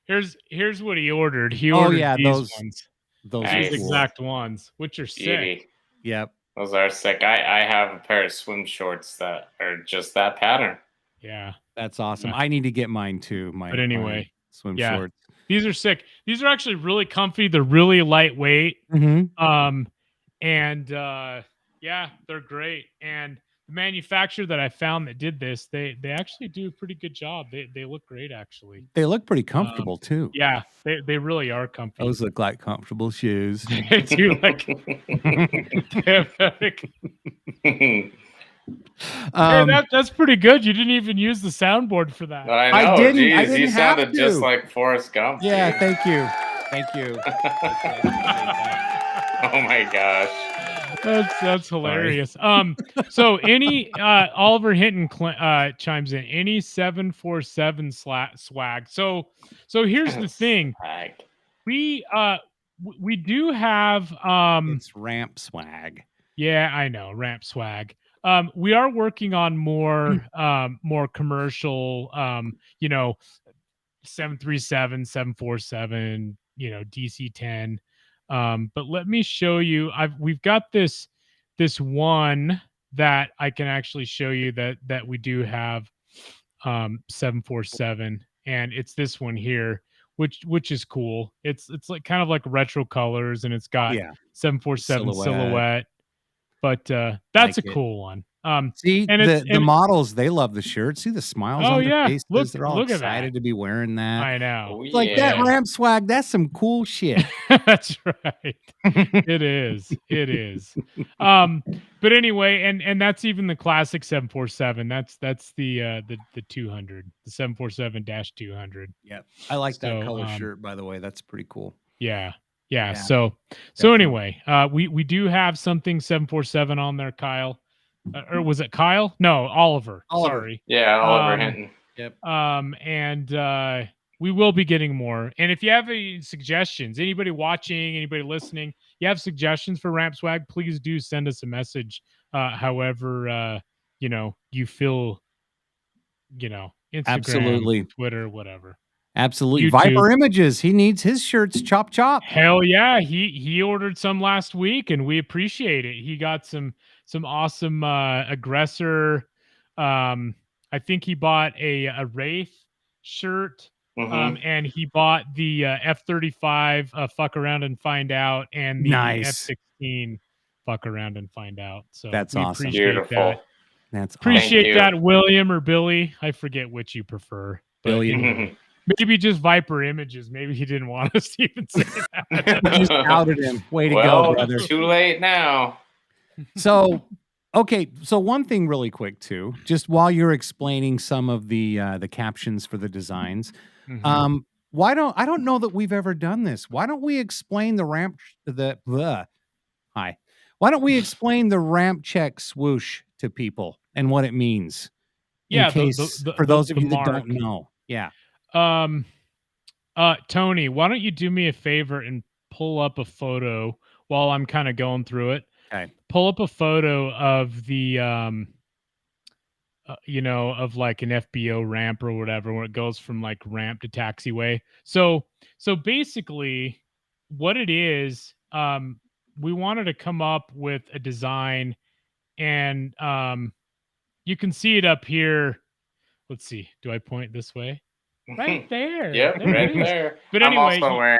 Speaker 5: Here's what he ordered. He ordered these ones.
Speaker 4: Those
Speaker 7: Nice.
Speaker 5: These exact ones, which are sick.
Speaker 7: Beauty.
Speaker 4: Yep.
Speaker 7: Those are sick. I have a pair of swim shorts that are just that pattern.
Speaker 5: Yeah.
Speaker 4: That's awesome. I need to get mine too.
Speaker 5: But anyway,
Speaker 4: my swim shorts.
Speaker 5: These are sick. These are actually really comfy. They're really lightweight.
Speaker 4: Mm-hmm.
Speaker 5: And yeah, they're great. And the manufacturer that I found that did this, they actually do a pretty good job. They look great, actually.
Speaker 4: They look pretty comfortable too.
Speaker 5: Yeah, they really are comfy.
Speaker 4: Those look like comfortable shoes.
Speaker 5: They do like. Hey, that's pretty good. You didn't even use the soundboard for that.
Speaker 7: I know.
Speaker 4: didn't.
Speaker 7: Jeez,
Speaker 4: I didn't
Speaker 7: you sounded
Speaker 4: have to.
Speaker 7: just like Forrest Gump.
Speaker 4: Yeah,
Speaker 7: dude.
Speaker 4: thank you. Thank you.
Speaker 7: Oh my gosh.
Speaker 5: That's hilarious. So any Oliver Hinton chimes in. Any 747 swag. So here's the thing.
Speaker 7: Swag.
Speaker 5: We do have
Speaker 4: it's ramp swag.
Speaker 5: Yeah, I know, ramp swag. We are working on more commercial 737, 747, DC-10. But let me show you. We've got this one that I can actually show you that we do have 747, and it's this one here, which is cool. It's like kind of like retro colors, and it's got 747 silhouette. But that's
Speaker 4: like
Speaker 5: a cool one.
Speaker 4: See,
Speaker 5: and
Speaker 4: the models, they love the shirt. See the smiles on their faces. They're all excited to be wearing that.
Speaker 5: I know.
Speaker 4: It's like that ramp swag. That's some cool shit.
Speaker 5: That's right. It is. It is. But anyway, and that's even the classic 747. That's the 200, the 747-200.
Speaker 4: Yep. I like that color shirt, by the way. That's pretty cool.
Speaker 5: Yeah. So anyway, we do have something 747 on there, Kyle. Or was it Kyle? No, Oliver. Sorry.
Speaker 7: Yeah, Oliver Hinton.
Speaker 4: Yep.
Speaker 5: And we will be getting more. And if you have any suggestions, anybody watching, anybody listening, you have suggestions for Ramp Swag, please do send us a message. However, you feel, Instagram,
Speaker 4: absolutely,
Speaker 5: Twitter, whatever.
Speaker 4: Absolutely.
Speaker 5: YouTube.
Speaker 4: Viper Images. He needs his shirts chop.
Speaker 5: Hell yeah. He ordered some last week, and we appreciate it. He got some awesome aggressor. I think he bought a Wraith shirt. And he bought the F-35 fuck around and find out, and the F-16 fuck around and find out. So
Speaker 4: that's awesome.
Speaker 7: Beautiful.
Speaker 4: That's
Speaker 5: appreciate that, William or Billy. I forget which you prefer.
Speaker 4: Billy.
Speaker 5: Maybe just Viper Images. Maybe he didn't want us to even say that.
Speaker 4: We just outed him. Way to go, brother.
Speaker 7: Too late now.
Speaker 4: So, okay. So one thing really quick too, just while you're explaining some of the captions for the designs, why don't know that we've ever done this. Why don't we explain Why don't we explain the RampCheck swoosh to people and what it means?
Speaker 5: Yeah.
Speaker 4: In case, for those of you that don't know. Yeah.
Speaker 5: Tony, why don't you do me a favor and pull up a photo while I'm kind of going through it?
Speaker 4: Okay.
Speaker 5: Pull up a photo of the, of like an FBO ramp or whatever, where it goes from like ramp to taxiway. So basically what it is, we wanted to come up with a design, and, you can see it up here. Let's see. Do I point this way? Right there.
Speaker 7: Yep, right there.
Speaker 5: But anyway,
Speaker 7: I'm also wearing.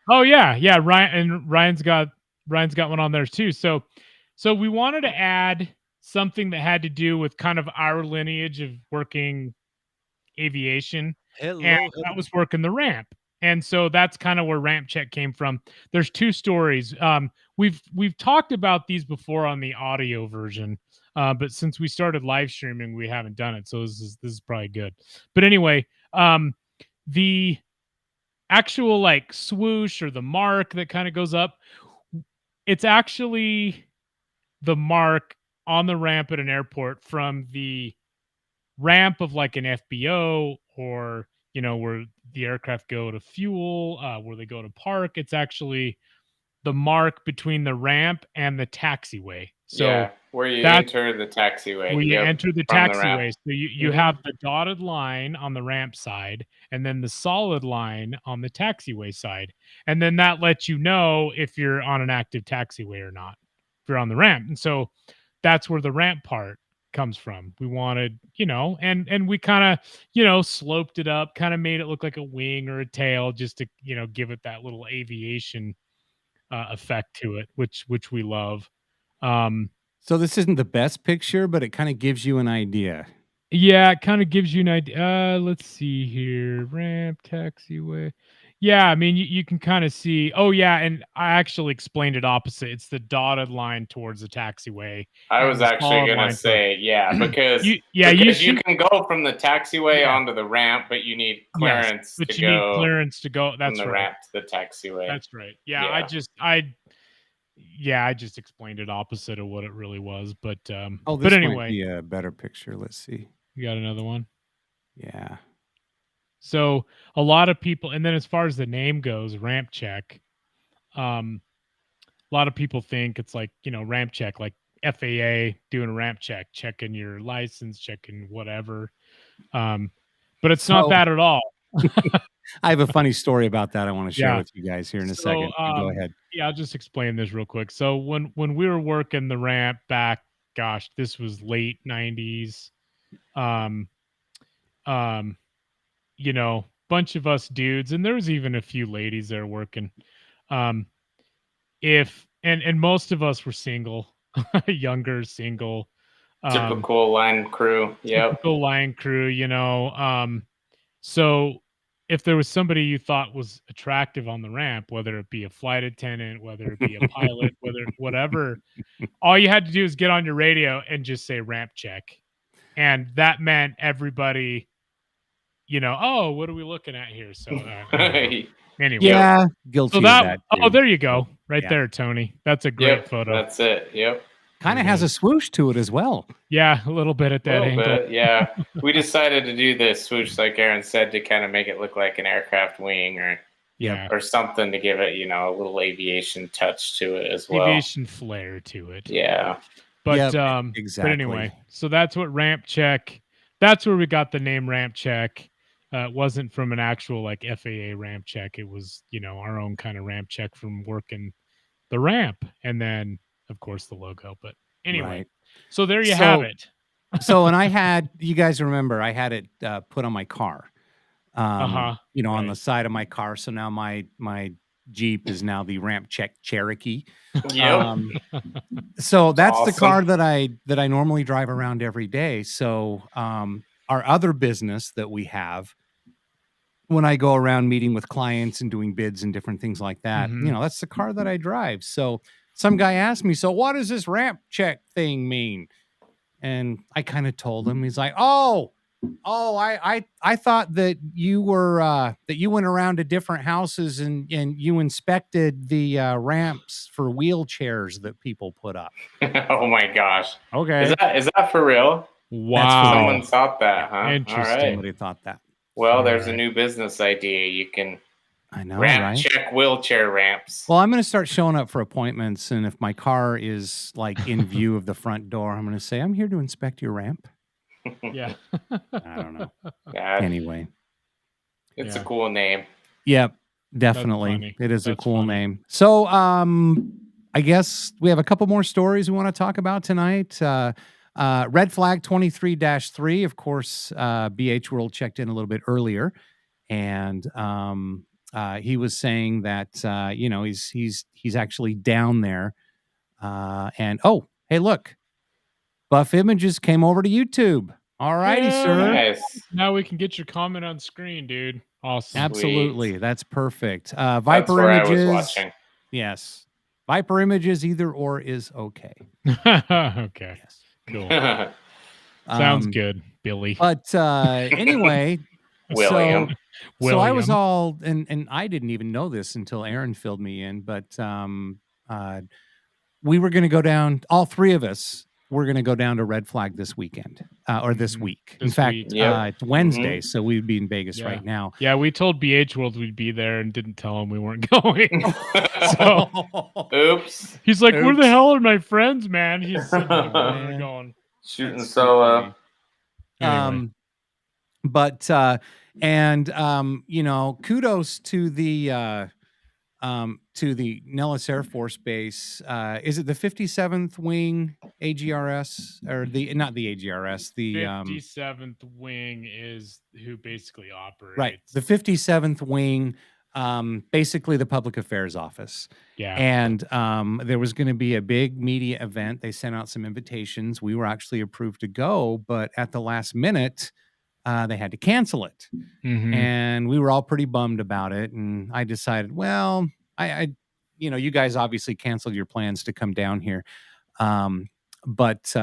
Speaker 5: Oh yeah. Ryan's got one on there too. So we wanted to add something that had to do with kind of our lineage of working aviation, and that was working the ramp. And so that's kind of where RampCheck came from. There's two stories. We've talked about these before on the audio version, but since we started live streaming, we haven't done it. So this is probably good. But anyway, the actual like swoosh or the mark that kind of goes up, it's actually the mark on the ramp at an airport from the ramp of like an FBO, or where the aircraft go to fuel, where they go to park. It's actually the mark between the ramp and the taxiway. So
Speaker 7: yeah, where you
Speaker 5: that's
Speaker 7: enter the taxiway.
Speaker 5: where you
Speaker 7: Yep,
Speaker 5: enter the
Speaker 7: from the ramp.
Speaker 5: taxiway. So you have the dotted line on the ramp side and then the solid line on the taxiway side. And then that lets you know if you're on an active taxiway or not, if you're on the ramp. And so that's where the ramp part comes from. We wanted, and we kind of, sloped it up, kind of made it look like a wing or a tail just to, give it that little aviation effect to it, which we love.
Speaker 4: So this isn't the best picture, but it kind of gives you an idea.
Speaker 5: Yeah, it kind of gives you an idea. Let's see here. Ramp, taxiway. Yeah, I mean, you can kind of see. Oh, yeah, and I actually explained it opposite. It's the dotted line towards the taxiway.
Speaker 7: I
Speaker 5: and
Speaker 7: was
Speaker 5: the
Speaker 7: actually
Speaker 5: solid
Speaker 7: gonna
Speaker 5: line
Speaker 7: say, yeah, because
Speaker 5: you
Speaker 7: can go from the taxiway
Speaker 5: Yeah.
Speaker 7: onto the ramp, but you need clearance
Speaker 5: but
Speaker 7: to
Speaker 5: you need
Speaker 7: go
Speaker 5: clearance to go.
Speaker 7: from
Speaker 5: That's
Speaker 7: the
Speaker 5: right.
Speaker 7: ramp to the taxiway.
Speaker 5: That's right. Yeah,
Speaker 7: Yeah.
Speaker 5: I just explained it opposite of what it really was. But
Speaker 4: This
Speaker 5: but
Speaker 4: might
Speaker 5: anyway,
Speaker 4: be a better picture. Let's see.
Speaker 5: you got another one.
Speaker 4: Yeah.
Speaker 5: So a lot of people, and then as far as the name goes, RampCheck, a lot of people think it's like, RampCheck, like FAA doing a ramp check, checking your license, checking whatever. But it's not that at all.
Speaker 4: I have a funny story about that I want to share
Speaker 5: Yeah.
Speaker 4: with you guys here in a second. Go ahead.
Speaker 5: Yeah, I'll just explain this real quick. So when we were working the ramp back, gosh, this was late 90s. Bunch of us dudes, and there was even a few ladies there working. If most of us were single, younger, single.
Speaker 7: Typical line crew. Yep.
Speaker 5: Typical line crew, so if there was somebody you thought was attractive on the ramp, whether it be a flight attendant, whether it be a pilot, whatever, all you had to do is get on your radio and just say ramp check. And that meant everybody, oh, what are we looking at here? So anyway.
Speaker 4: Yeah, guilty
Speaker 5: So
Speaker 4: of
Speaker 5: that,
Speaker 4: that.
Speaker 5: there you go. Right
Speaker 4: Yeah.
Speaker 5: there, Tony. That's a great
Speaker 7: Yep,
Speaker 5: photo.
Speaker 7: that's it. Yep.
Speaker 4: Kind of has a swoosh to it as well.
Speaker 5: Yeah, a little bit at that
Speaker 7: A
Speaker 5: angle.
Speaker 7: little bit, yeah. We decided to do this swoosh, like Aaron said, to kind of make it look like an aircraft wing
Speaker 5: Yeah.
Speaker 7: or something to give it, a little aviation touch to it as well.
Speaker 5: Aviation flair to it.
Speaker 7: Yeah.
Speaker 5: But
Speaker 4: Yep,
Speaker 5: but
Speaker 4: exactly.
Speaker 5: anyway, so that's what RampCheck. That's where we got the name RampCheck. It wasn't from an actual like FAA RampCheck. It was our own kind of RampCheck from working the ramp, and then of course the logo. But anyway,
Speaker 4: Right.
Speaker 5: so there you have it.
Speaker 4: And I had, you guys remember, I had it put on my car. On
Speaker 5: right.
Speaker 4: the side of my car. So now my Jeep is now the RampCheck Cherokee.
Speaker 7: Yep.
Speaker 4: So that's the
Speaker 7: Awesome.
Speaker 4: car that I normally drive around every day. So our other business that we have, when I go around meeting with clients and doing bids and different things like that, that's the car that I drive. So some guy asked me, so what does this RampCheck thing mean? And I kind of told him. He's like, I thought that you were that you went around to different houses and you inspected the ramps for wheelchairs that people put up.
Speaker 7: Oh my gosh.
Speaker 4: Okay.
Speaker 7: Is that for real?
Speaker 5: Wow.
Speaker 7: Someone thought that, huh?
Speaker 5: Interesting.
Speaker 7: All right.
Speaker 4: Somebody thought that.
Speaker 7: Well, there's a new business idea. You can
Speaker 4: I know,
Speaker 7: ramp
Speaker 4: right?
Speaker 7: check wheelchair ramps.
Speaker 4: Well, I'm going to start showing up for appointments, and if my car is like in view of the front door, I'm going to say, I'm here to inspect your ramp.
Speaker 5: Yeah.
Speaker 4: I don't know.
Speaker 7: God,
Speaker 4: Anyway.
Speaker 7: it's
Speaker 5: Yeah.
Speaker 7: a cool name.
Speaker 4: Yep, definitely.
Speaker 5: funny.
Speaker 4: It is a
Speaker 5: That's
Speaker 4: cool
Speaker 5: funny.
Speaker 4: name. So I guess we have a couple more stories we want to talk about tonight. Red Flag 23-3, of course, BH World checked in a little bit earlier, and he was saying that he's actually down there. And hey, look, Buff Images came over to YouTube. All righty, sir.
Speaker 7: Nice.
Speaker 5: Now we can get your comment on screen, dude. Awesome.
Speaker 4: Absolutely. That's perfect.
Speaker 7: That's
Speaker 4: Viper
Speaker 7: where
Speaker 4: Images.
Speaker 7: I was watching.
Speaker 4: Yes. Viper Images, either or is okay.
Speaker 5: Okay.
Speaker 4: Yes.
Speaker 5: Cool. Sounds
Speaker 4: Um,
Speaker 5: good, Billy.
Speaker 4: But anyway,
Speaker 7: William.
Speaker 4: so I was
Speaker 5: William.
Speaker 4: all, and I didn't even know this until Aaron filled me in, but we were going to go down, all three of us, we're going to go down to Red Flag this weekend or this week. In
Speaker 5: This
Speaker 4: fact,
Speaker 5: week.
Speaker 7: Yep.
Speaker 4: it's Wednesday, so we'd be in Vegas right now.
Speaker 5: Yeah, we told BH World we'd be there and didn't tell him we weren't going. So
Speaker 7: Oops.
Speaker 5: he's like, "Where the
Speaker 4: Oops.
Speaker 5: hell are my friends, man?" He's sitting in the corner
Speaker 4: Man.
Speaker 5: going,
Speaker 7: Shooting
Speaker 5: That's
Speaker 7: solo.
Speaker 5: Anyway.
Speaker 4: But you know, kudos to the Nellis Air Force Base. Is it the 57th Wing AGRS or not the AGRS? The
Speaker 5: 57th Wing is who basically operates.
Speaker 4: right, the 57th Wing, basically the Public Affairs Office.
Speaker 5: Yeah.
Speaker 4: And there was going to be a big media event. They sent out some invitations. We were actually approved to go, but at the last minute, they had to cancel it.
Speaker 5: Mhm.
Speaker 4: And we were all pretty bummed about it. And I decided, well, I you know, you guys obviously canceled your plans to come down here. But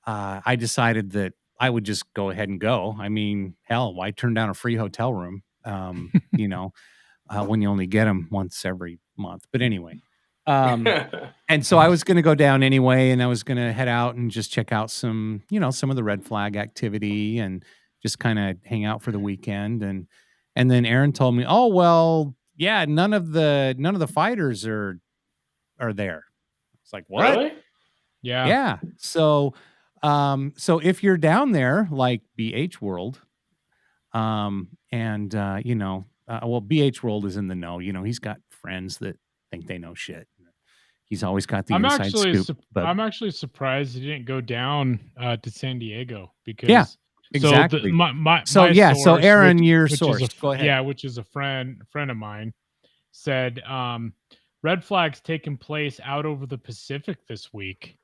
Speaker 4: I decided that I would just go ahead and go. I mean, hell, why turn down a free hotel room? You know, when you only get them once every month. But anyway, and so I was going to go down anyway, and I was going to head out and just check out some, you know, some of the Red Flag activity and just kind of hang out for the weekend. And then Aaron told me, oh, well, yeah, none of the fighters are there. It's like, what?
Speaker 7: Really?
Speaker 5: Yeah.
Speaker 4: Yeah. So if you're down there, like BH World, and you know, well, BH World is in the know. You know, he's got friends that think they know shit. He's always got the inside scoop. But
Speaker 5: I'm actually surprised he didn't go down to San Diego because
Speaker 4: Yeah, exactly.
Speaker 5: So my
Speaker 4: so
Speaker 5: source,
Speaker 4: Aaron, your
Speaker 5: which
Speaker 4: source. Go ahead.
Speaker 5: Yeah, which is a friend of mine, said Red Flag's taking place out over the Pacific this week.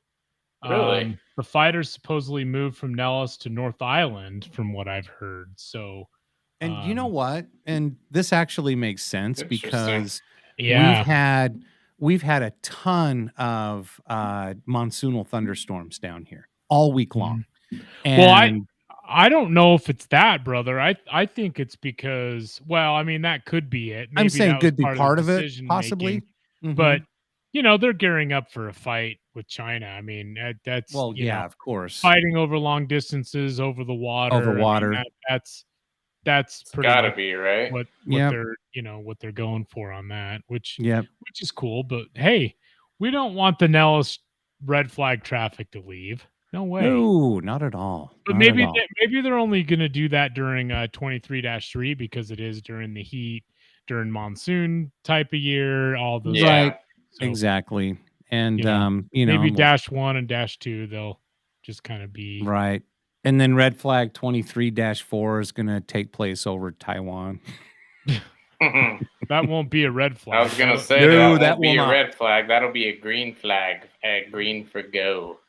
Speaker 7: Really?
Speaker 5: The fighters supposedly moved from Nellis to North Island, from what I've heard. So,
Speaker 4: And you know what? And this actually makes sense
Speaker 7: Interesting.
Speaker 4: because
Speaker 5: yeah,
Speaker 4: we've had a ton of monsoonal thunderstorms down here all week long. And
Speaker 5: well, I don't know if it's that, brother. I think it's because, well, I mean, that could be it. Maybe
Speaker 4: I'm saying
Speaker 5: that was
Speaker 4: could be part of
Speaker 5: the
Speaker 4: it,
Speaker 5: decision
Speaker 4: possibly.
Speaker 5: making.
Speaker 4: Mhm.
Speaker 5: But you know, they're gearing up for a fight with China. I mean, that's
Speaker 4: well,
Speaker 5: you
Speaker 4: yeah,
Speaker 5: know,
Speaker 4: of course.
Speaker 5: fighting over long distances over the water.
Speaker 4: Over
Speaker 5: I mean,
Speaker 4: water.
Speaker 5: that's
Speaker 7: It's
Speaker 5: pretty
Speaker 7: gotta
Speaker 5: much
Speaker 7: be, right?
Speaker 5: what
Speaker 4: Yep.
Speaker 5: they're, you know, what they're going for on that, which
Speaker 4: Yep.
Speaker 5: is cool. But hey, we don't want the Nellis Red Flag traffic to leave. No way.
Speaker 4: No, not at all.
Speaker 5: But
Speaker 4: Not
Speaker 5: maybe
Speaker 4: at all.
Speaker 5: maybe they're only going to do that during 23-3 because it is during the heat, during monsoon type of year, all those.
Speaker 7: Yeah.
Speaker 4: Right.
Speaker 5: So,
Speaker 4: Exactly. And
Speaker 5: you know,
Speaker 4: you know,
Speaker 5: maybe -1 and -2 they'll just kind of be
Speaker 4: right. And then Red Flag 23-4 is going to take place over Taiwan.
Speaker 5: that won't be a red flag.
Speaker 7: I was gonna say
Speaker 4: No,
Speaker 7: that
Speaker 4: that
Speaker 7: won't be
Speaker 4: will
Speaker 7: a
Speaker 4: not.
Speaker 7: red flag. That'll be a green flag. Green for go.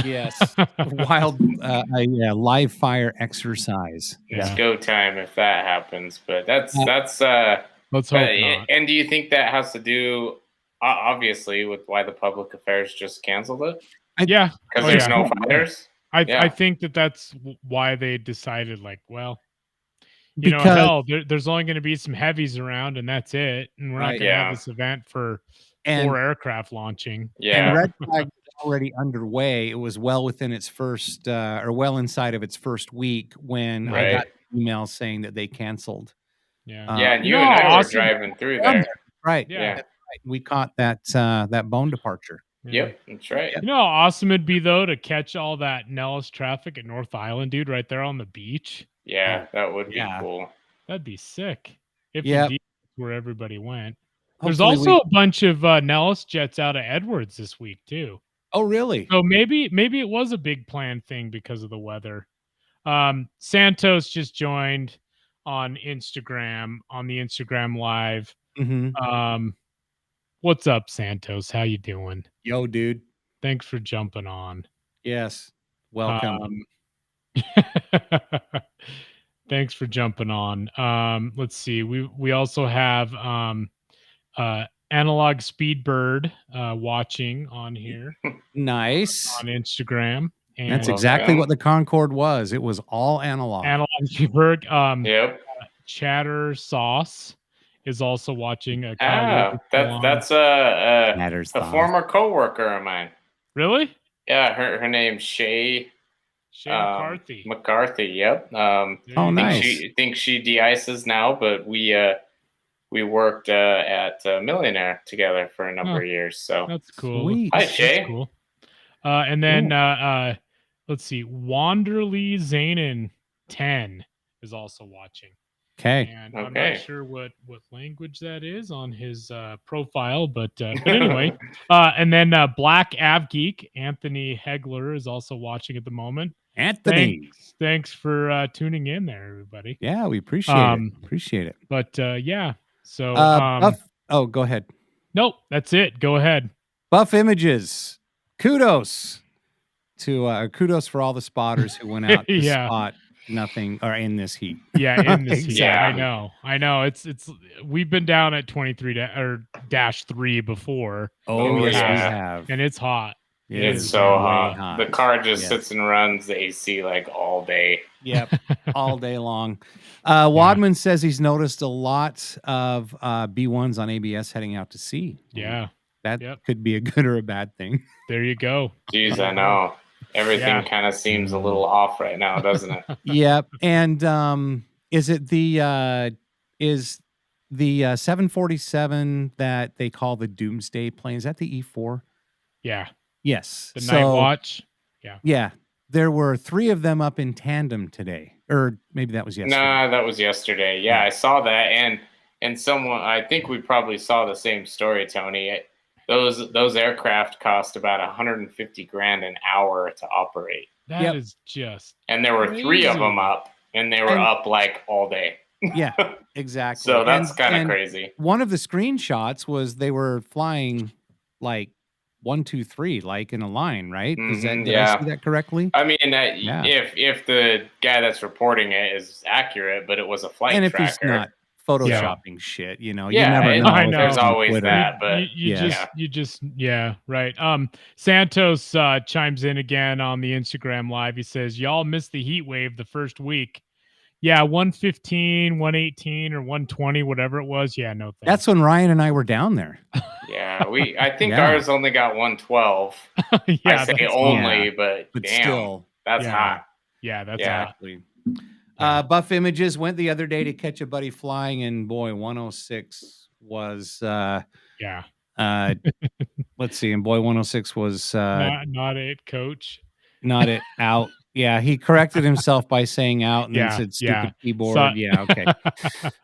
Speaker 4: Yes. Wild yeah, live fire exercise.
Speaker 7: It's
Speaker 4: Yeah.
Speaker 7: go time if that happens. But that's
Speaker 5: Let's hope not.
Speaker 7: And do you think that has to do obviously with why the public affairs just canceled it?
Speaker 5: Yeah,
Speaker 7: Because
Speaker 5: Oh,
Speaker 7: there's
Speaker 5: yeah.
Speaker 7: no fighters? Yeah.
Speaker 5: I think that's why they decided, like, well, you know,
Speaker 4: Because
Speaker 5: hell, there's only going to be some heavies around, and that's it. And we're not
Speaker 4: Right.
Speaker 5: going to
Speaker 7: Yeah.
Speaker 5: have this event for
Speaker 4: and
Speaker 5: 4 aircraft launching.
Speaker 7: Yeah.
Speaker 4: and Red Flag was already underway. It was well within its first or well inside of its first week when I got
Speaker 7: Right.
Speaker 4: emails saying that they canceled.
Speaker 5: Yeah.
Speaker 7: Yeah, and
Speaker 5: You
Speaker 7: you
Speaker 5: know
Speaker 7: and
Speaker 5: how
Speaker 7: I were
Speaker 5: awesome-
Speaker 7: driving through
Speaker 4: Yeah.
Speaker 7: there.
Speaker 4: Right.
Speaker 5: Yeah.
Speaker 7: Yeah.
Speaker 4: That's right. We caught that bone departure.
Speaker 7: Yep, that's right.
Speaker 5: You know how awesome it'd be though to catch all that Nellis traffic at North Island, dude, right there on the beach.
Speaker 7: Yeah, that would be
Speaker 4: Yeah.
Speaker 7: cool.
Speaker 5: That'd be sick. If
Speaker 4: Yep.
Speaker 5: indeed that's where everybody went. There's
Speaker 4: Hopefully
Speaker 5: also a bunch of Nellis jets out of Edwards this week too.
Speaker 4: Oh, really?
Speaker 5: So maybe it was a big planned thing because of the weather. Santos just joined on the Instagram live.
Speaker 4: Mm-hmm.
Speaker 5: What's up, Santos? How you doing?
Speaker 4: Yo, dude.
Speaker 5: Thanks for jumping on.
Speaker 4: Yes. Welcome.
Speaker 5: Thanks for jumping on. Let's see. We also have Analog Speedbird watching on here
Speaker 4: Nice.
Speaker 5: on Instagram. And
Speaker 4: That's exactly what the Concorde was. It was all analog.
Speaker 5: Analog Speedbird.
Speaker 7: Yep.
Speaker 5: Chatter Sauce is also watching.
Speaker 7: That's a
Speaker 4: Matters
Speaker 7: former coworker of mine.
Speaker 5: Really?
Speaker 7: Yeah, her name's Shay.
Speaker 5: Shay McCarthy.
Speaker 7: McCarthy, yep.
Speaker 4: nice.
Speaker 7: I think she de-ices now, but we worked at Millionaire together for a number of years. So
Speaker 5: that's cool.
Speaker 4: Sweet.
Speaker 7: Hi,
Speaker 5: That's
Speaker 7: Shay.
Speaker 5: cool. And then let's see, Wanderly Zanin 10 is also watching.
Speaker 4: Okay.
Speaker 5: And I'm not sure what language that is on his profile, but anyway. And then Black AVGEEK, Anthony Hegler, is also watching at the moment.
Speaker 4: Anthony.
Speaker 5: Thanks for tuning in there, everybody.
Speaker 4: Yeah, we appreciate it. Appreciate it.
Speaker 5: But yeah, so
Speaker 4: go ahead.
Speaker 5: Nope, that's it. Go ahead.
Speaker 4: Buff Images. Kudos for all the spotters who went out to spot nothing or in this heat.
Speaker 5: Yeah, in this heat.
Speaker 7: Exactly.
Speaker 5: I know. It's we've been down at 23-3 before.
Speaker 4: Oh,
Speaker 7: yes,
Speaker 4: we have.
Speaker 5: And it's hot.
Speaker 7: It's so hot.
Speaker 4: hot.
Speaker 7: The car just sits and runs the AC like all day.
Speaker 4: Yep, all day long. Wadman says he's noticed a lot of B1s on ABS heading out to sea.
Speaker 5: Yeah.
Speaker 4: That could be a good or a bad thing.
Speaker 5: There you go.
Speaker 7: Jeez, I know. Everything kind of seems a little off right now, doesn't it?
Speaker 4: Yep. And is it the 747 that they call the Doomsday plane? Is that the E4?
Speaker 5: Yeah.
Speaker 4: Yes.
Speaker 5: The Night Watch. Yeah.
Speaker 4: Yeah. There were 3 of them up in tandem today. Or maybe that was yesterday.
Speaker 7: Nah, that was yesterday. Yeah, I saw that. And someone, I think we probably saw the same story, Tony. Those aircraft cost about $150,000 an hour to operate.
Speaker 5: That is just
Speaker 7: and there were 3 of them up, and they were up like all day.
Speaker 4: Yeah, exactly.
Speaker 7: So that's kind of crazy.
Speaker 4: One of the screenshots was they were flying like 1, 2, 3, like in a line, right? Did I see that correctly?
Speaker 7: I mean, if the guy that's reporting it is accurate, but it was a flight
Speaker 4: and if
Speaker 7: tracker.
Speaker 4: he's not photoshopping shit, you know,
Speaker 7: yeah,
Speaker 4: you never know.
Speaker 7: I know. There's always that, but
Speaker 5: right. Santos chimes in again on the Instagram live. He says, y'all missed the heat wave the first week. Yeah, 115, 118, or 120, whatever it was. Yeah, no thanks.
Speaker 4: That's when Ryan and I were down there.
Speaker 7: Yeah, I think ours only got 112. I say only, but damn,
Speaker 4: still,
Speaker 7: that's hot.
Speaker 5: Yeah, that's
Speaker 4: exactly. Buff Images went the other day to catch a buddy flying, and boy, 106 was let's see, and boy, 106 was
Speaker 5: not it, coach.
Speaker 4: Not it, out. Yeah, he corrected himself by saying out and then said stupid keyboard. Okay.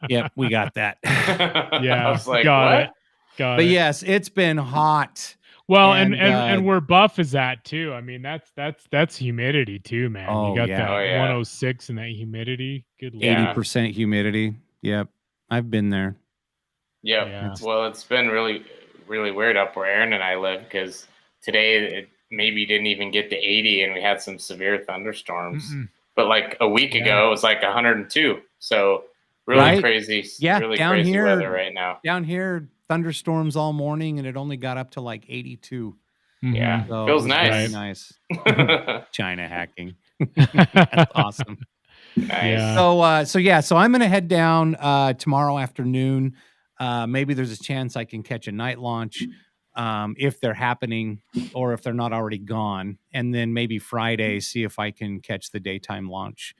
Speaker 4: Yep, we got that.
Speaker 5: Yeah,
Speaker 7: I was like,
Speaker 5: got
Speaker 7: what?
Speaker 5: it.
Speaker 4: But yes, it's been hot.
Speaker 5: Well, and where Buff is at too. I mean, that's humidity too, man. You got that 106 and that humidity. Good Lord.
Speaker 4: 80% humidity. Yep, I've been there.
Speaker 7: Yep. Yeah. Well, it's been really, really weird up where Aaron and I live because today it maybe didn't even get to 80 and we had some severe thunderstorms. But like a week ago, it was like 102. So really crazy.
Speaker 4: Yeah,
Speaker 7: really
Speaker 4: down
Speaker 7: crazy
Speaker 4: here,
Speaker 7: weather right now.
Speaker 4: Down here, thunderstorms all morning, and it only got up to like 82.
Speaker 7: Yeah,
Speaker 4: so
Speaker 7: feels
Speaker 4: nice.
Speaker 7: nice.
Speaker 4: China hacking. That's awesome.
Speaker 7: Nice.
Speaker 4: Yeah. So I'm gonna head down tomorrow afternoon. Maybe there's a chance I can catch a night launch if they're happening or if they're not already gone, and then maybe Friday see if I can catch the daytime launch.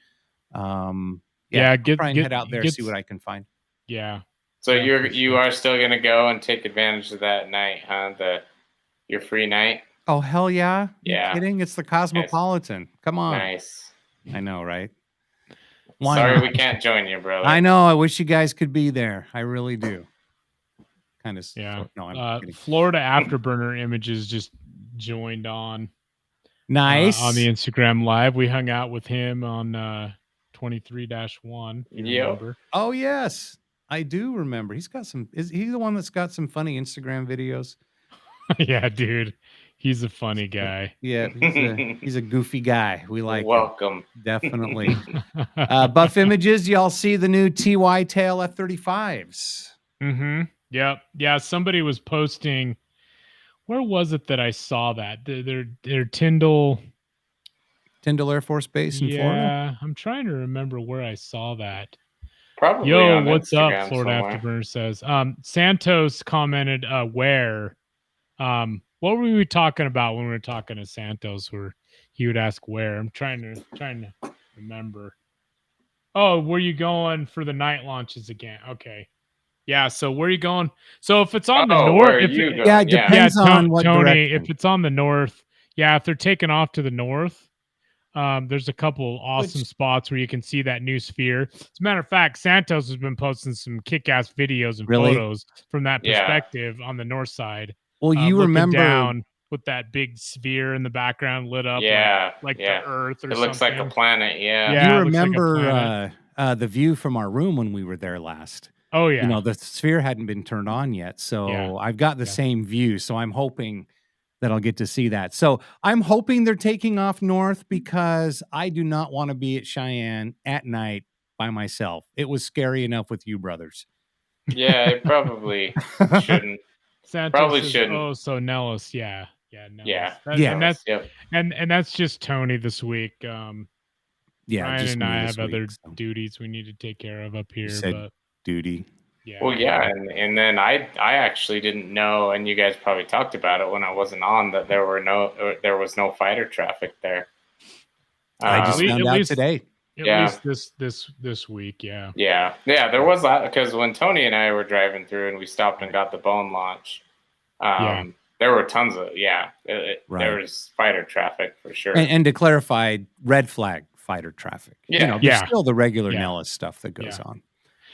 Speaker 4: Try and head out there, see what I can find.
Speaker 5: Yeah.
Speaker 7: So you are still gonna go and take advantage of that night, huh? Your free night.
Speaker 4: Oh hell yeah!
Speaker 7: Yeah.
Speaker 4: You kidding? It's the Cosmopolitan. Nice. Come on.
Speaker 7: Nice.
Speaker 4: I know, right?
Speaker 7: Sorry we can't join you, brother.
Speaker 4: I know. I wish you guys could be there. I really do. Kind of.
Speaker 5: Yeah.
Speaker 4: No, I'm kidding.
Speaker 5: Florida Afterburner Images just joined on.
Speaker 4: Nice.
Speaker 5: On the Instagram live, we hung out with him on 23-1.
Speaker 7: Yeah.
Speaker 4: Oh yes, I do remember. He's got some. Is he the one that's got some funny Instagram videos?
Speaker 5: Yeah, dude. He's a funny guy.
Speaker 4: Yeah, he's a goofy guy. We like
Speaker 7: welcome.
Speaker 4: Him. Definitely. Buff Images, y'all see the new TY Tail F-35s.
Speaker 5: Mm-hmm. Yep. Yeah, somebody was posting. Where was it that I saw that? They're Tyndall
Speaker 4: Air Force Base in Florida?
Speaker 5: Yeah, I'm trying to remember where I saw that.
Speaker 7: Probably.
Speaker 5: Yo,
Speaker 7: on
Speaker 5: what's
Speaker 7: Instagram
Speaker 5: up? Florida
Speaker 7: somewhere.
Speaker 5: Afterburner says. Santos commented where. What were we talking about when we were talking to Santos? Where he would ask where? I'm trying to remember. Oh, where you going for the night launches again? Okay. Yeah. So where are you going? So if it's on the north,
Speaker 4: it depends on what
Speaker 5: Tony.
Speaker 4: direction.
Speaker 5: If it's on the north, if they're taking off to the north, there's a couple awesome spots where you can see that new sphere. As a matter of fact, Santos has been posting some kick-ass videos and photos from that perspective on the north side.
Speaker 4: Well, you remember
Speaker 5: down with that big sphere in the background lit up, like the Earth or something.
Speaker 7: It looks like a planet.
Speaker 4: You remember the view from our room when we were there last?
Speaker 5: Oh yeah.
Speaker 4: You know, the sphere hadn't been turned on yet, so I've got the same view. So I'm hoping that I'll get to see that. So I'm hoping they're taking off north because I do not want to be at Cheyenne at night by myself. It was scary enough with you brothers.
Speaker 7: Yeah, it probably shouldn't.
Speaker 5: Santos
Speaker 7: probably shouldn't.
Speaker 5: Oh, so Nellis, Nellis.
Speaker 7: Yeah.
Speaker 5: And that's just Tony this week. Ryan and I have other duties we need to take care of up here.
Speaker 4: Duty.
Speaker 5: Yeah.
Speaker 7: Well, yeah, and then I actually didn't know, and you guys probably talked about it when I wasn't on, that there was no fighter traffic there.
Speaker 4: I just found out today.
Speaker 5: At least this week, yeah.
Speaker 7: Yeah, there was that, because when Tony and I were driving through and we stopped and got the Boeing launch, there were tons of there was fighter traffic for sure.
Speaker 4: And to clarify, red flag fighter traffic.
Speaker 7: Yeah,
Speaker 4: there's still the regular Nellis stuff that goes on.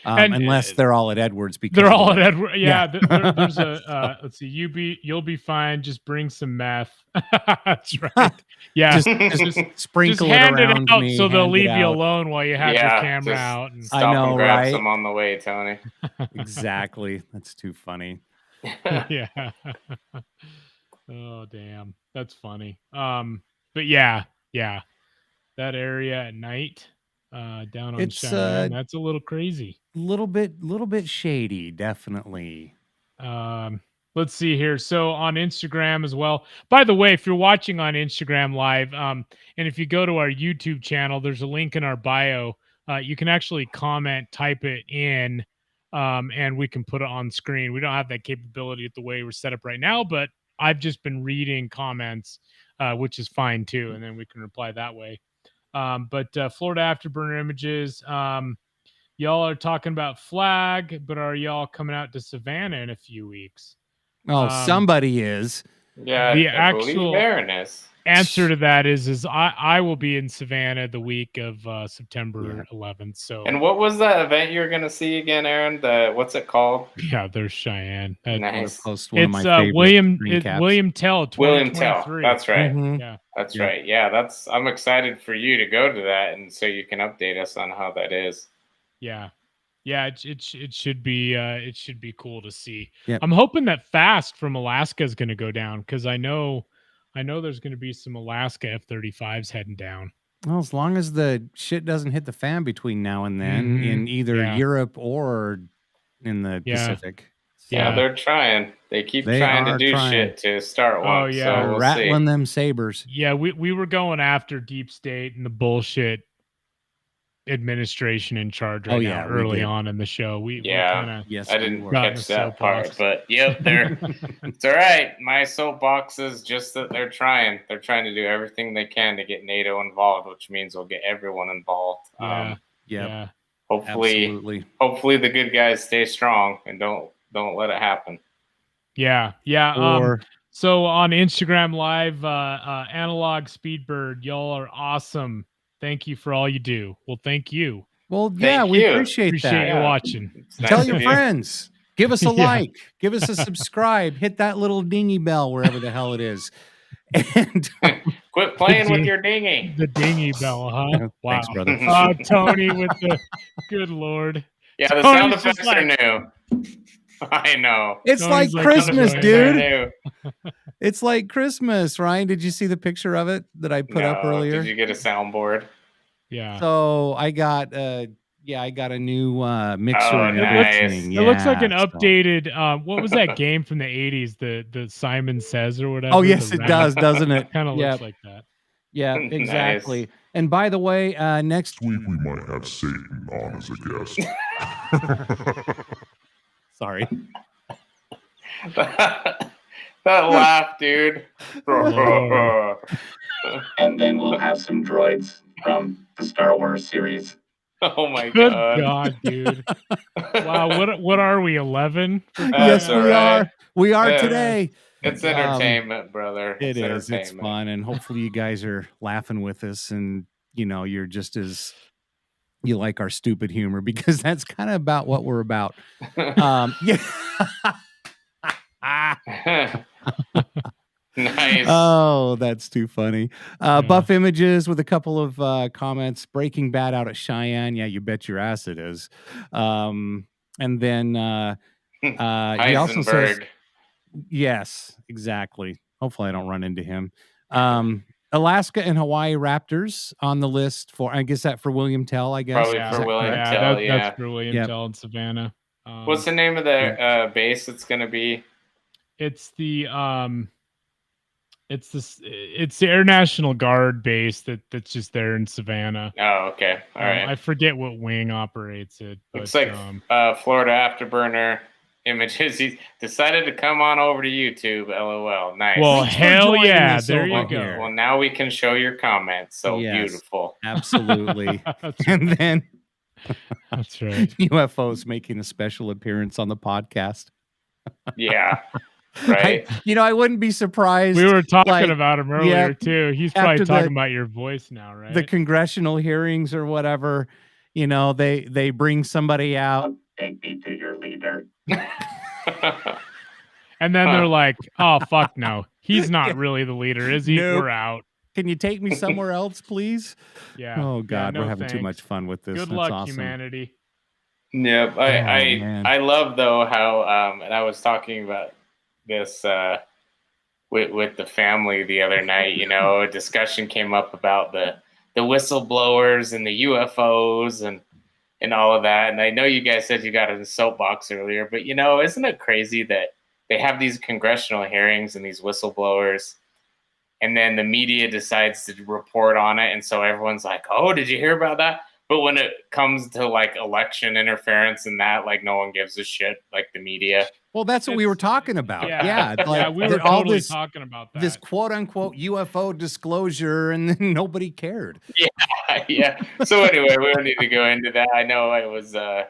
Speaker 4: Unless they're all at Edwards, because
Speaker 5: they're all at Edwards. Yeah, there's a let's see. You'll be fine. Just bring some meth. That's right. Yeah,
Speaker 4: just sprinkle
Speaker 5: just hand
Speaker 4: it around
Speaker 5: it out
Speaker 4: me,
Speaker 5: so they'll
Speaker 4: hand
Speaker 5: leave
Speaker 4: it
Speaker 5: you
Speaker 4: out.
Speaker 5: alone while you have your camera out. And
Speaker 7: stop and grab some on the way, Tony.
Speaker 4: Exactly. That's too funny.
Speaker 5: Yeah. Oh damn, that's funny. But yeah, that area at night. Down on Cheyenne, that's a little crazy.
Speaker 4: Little bit shady, definitely.
Speaker 5: Let's see here. So on Instagram as well. By the way, if you're watching on Instagram Live, and if you go to our YouTube channel, there's a link in our bio. You can actually comment, type it in, and we can put it on screen. We don't have that capability at the way we're set up right now, but I've just been reading comments, which is fine too, and then we can reply that way. But Florida Afterburner Images, y'all are talking about Flag, but are y'all coming out to Savannah in a few weeks?
Speaker 4: Oh, somebody is.
Speaker 7: Yeah,
Speaker 5: the
Speaker 7: I
Speaker 5: actual answer to that is I will be in Savannah the week of September 11th. So.
Speaker 7: And what was that event you were going to see again, Aaron? What's it called?
Speaker 5: Yeah, there's Cheyenne.
Speaker 7: Nice.
Speaker 4: It's
Speaker 5: William Tell 2023.
Speaker 7: William Tell. That's right.
Speaker 4: Mm-hmm.
Speaker 7: Yeah, that's right. Yeah, I'm excited for you to go to that, and so you can update us on how that is.
Speaker 5: Yeah. Yeah, it should be cool to see.
Speaker 4: Yep.
Speaker 5: I'm hoping that Fast from Alaska is going to go down, because I know there's going to be some Alaska F-35s heading down.
Speaker 4: Well, as long as the shit doesn't hit the fan between now and then in either Europe or in the Pacific.
Speaker 7: Yeah, they're trying. They keep trying to do shit to start one.
Speaker 5: Oh yeah,
Speaker 7: so we'll
Speaker 4: rattling
Speaker 7: see.
Speaker 4: them sabers.
Speaker 5: Yeah, we were going after Deep State and the bullshit administration in charge now early on in the show. I
Speaker 7: didn't catch that part, but it's all right. My soapbox is just that they're trying to do everything they can to get NATO involved, which means we'll get everyone involved. Hopefully the good guys stay strong and don't let it happen.
Speaker 5: So on Instagram Live, Analog Speedbird, y'all are awesome. Thank you for all you do. Well, thank you.
Speaker 4: Well, yeah, we appreciate that.
Speaker 5: You watching.
Speaker 4: Tell your friends. Give us a like. Give us a subscribe. Hit that little dingy bell wherever the hell it is. And
Speaker 7: quit playing with your dinghy.
Speaker 5: The dingy bell, huh? Wow.
Speaker 4: Thanks, brother.
Speaker 5: Tony with the good Lord.
Speaker 7: Yeah, the sound effects are new. I know.
Speaker 4: It's
Speaker 5: Tony's
Speaker 4: like Christmas, dude.
Speaker 7: New.
Speaker 4: It's like Christmas. Ryan, did you see the picture of it that I put up earlier?
Speaker 7: Did you get a soundboard?
Speaker 5: Yeah.
Speaker 4: So I got a new mixer and everything.
Speaker 5: It looks like an updated what was that game from the 80s, the Simon Says or whatever?
Speaker 4: Oh yes, it does, doesn't it?
Speaker 5: Kind of looks like that.
Speaker 4: Yeah, exactly. Nice. And by the way, next
Speaker 8: week we might have Satan on as a guest.
Speaker 4: Sorry.
Speaker 7: That laugh, dude.
Speaker 9: And then we'll have some droids from the Star Wars series.
Speaker 7: Oh my
Speaker 5: Good
Speaker 7: god.
Speaker 5: God, dude. Wow, what are we, 11?
Speaker 4: Yes, we are. We are
Speaker 7: Yeah.
Speaker 4: today.
Speaker 7: It's entertainment, brother.
Speaker 4: It is. It's
Speaker 7: entertainment.
Speaker 4: fun, and hopefully you guys are laughing with us, and you're just as you like our stupid humor, because that's kind of about what we're about. Yeah.
Speaker 7: Nice.
Speaker 4: Oh, that's too funny. Buff Images with a couple of comments. Breaking Bad out at Cheyenne. Yeah, you bet your ass it is. And then he also says, yes, exactly. Hopefully I don't run into him. Alaska and Hawaii Raptors on the list for, I guess that for William Tell, I guess.
Speaker 7: Probably for William Tell,
Speaker 5: that's for William Tell in Savannah.
Speaker 7: What's the name of the base it's going to be?
Speaker 5: It's the it's the Air National Guard base that's just there in Savannah.
Speaker 7: Oh, okay. All right.
Speaker 5: I forget what wing operates it. But,
Speaker 7: looks like Florida Afterburner Images. He decided to come on over to YouTube. LOL. Nice.
Speaker 5: Well, hell yeah. There you go.
Speaker 7: Here. Well, now we can show your comments. So beautiful.
Speaker 4: Absolutely. And then
Speaker 5: that's right.
Speaker 4: UFOs making a special appearance on the podcast.
Speaker 7: Yeah. Right.
Speaker 4: I wouldn't be surprised.
Speaker 5: We were talking about him earlier too. He's probably talking about your voice now, right?
Speaker 4: The congressional hearings or whatever, they bring somebody out.
Speaker 9: Take me to your leader.
Speaker 5: And then they're like, oh, fuck no. He's not really the leader, is he?
Speaker 4: Nope.
Speaker 5: We're out.
Speaker 4: Can you take me somewhere else, please?
Speaker 5: Yeah.
Speaker 4: Oh, God.
Speaker 5: no
Speaker 4: we're having
Speaker 5: thanks.
Speaker 4: too much fun with this.
Speaker 5: Good
Speaker 4: That's
Speaker 5: luck,
Speaker 4: awesome.
Speaker 5: humanity.
Speaker 7: Yep. I love, though, how, and I was talking about this with the family the other night, a discussion came up about the whistleblowers and the UFOs and all of that. And I know you guys said you got in the soapbox earlier, but isn't it crazy that they have these congressional hearings and these whistleblowers, and then the media decides to report on it, and so everyone's like, oh, did you hear about that? But when it comes to like election interference and that, like no one gives a shit, like the media.
Speaker 4: Well, that's what we were talking about. Yeah,
Speaker 5: we were totally talking about that.
Speaker 4: This quote unquote UFO disclosure, and then nobody cared.
Speaker 7: Yeah. So anyway, we don't need to go into that. I know I was, I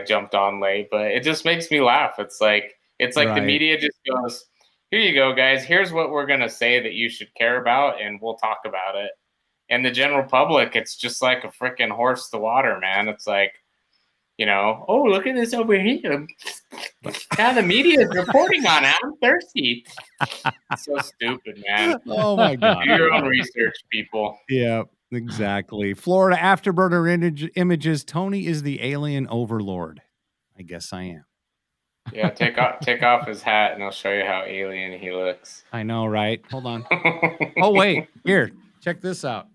Speaker 7: jumped on late, but it just makes me laugh. It's like the media just goes, here you go, guys. Here's what we're gonna say that you should care about, and we'll talk about it. And the general public, it's just like a freaking horse to water, man. It's like, oh, look at this over here. Now the media is reporting on it. I'm thirsty. So stupid, man.
Speaker 4: Oh, my God.
Speaker 7: Do your own research, people.
Speaker 4: Yeah, exactly. Florida Afterburner Images. Tony is the alien overlord. I guess I am.
Speaker 7: Yeah, take off his hat, and I'll show you how alien he looks.
Speaker 4: I know, right? Hold on. Oh, wait. Here, check this out.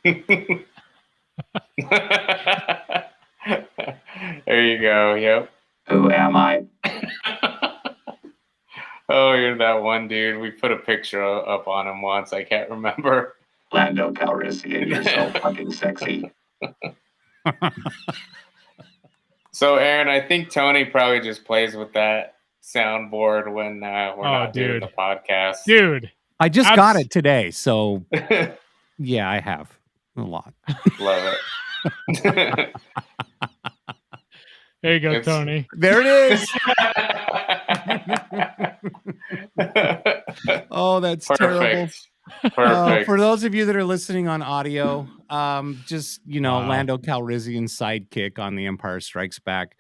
Speaker 7: There you go. Yep.
Speaker 9: Who am I?
Speaker 7: Oh, you're that one dude. We put a picture up on him once. I can't remember.
Speaker 9: Lando Calrissian, you're so fucking sexy.
Speaker 7: So, Aaron, I think Tony probably just plays with that soundboard when we're not doing the podcast.
Speaker 5: Dude.
Speaker 4: I just got it today, so yeah, I have a lot.
Speaker 7: Love it.
Speaker 5: There you go, Tony.
Speaker 4: There it is. Oh, that's terrible.
Speaker 7: Perfect.
Speaker 4: For those of you that are listening on audio, just Lando Calrissian's sidekick on The Empire Strikes Back.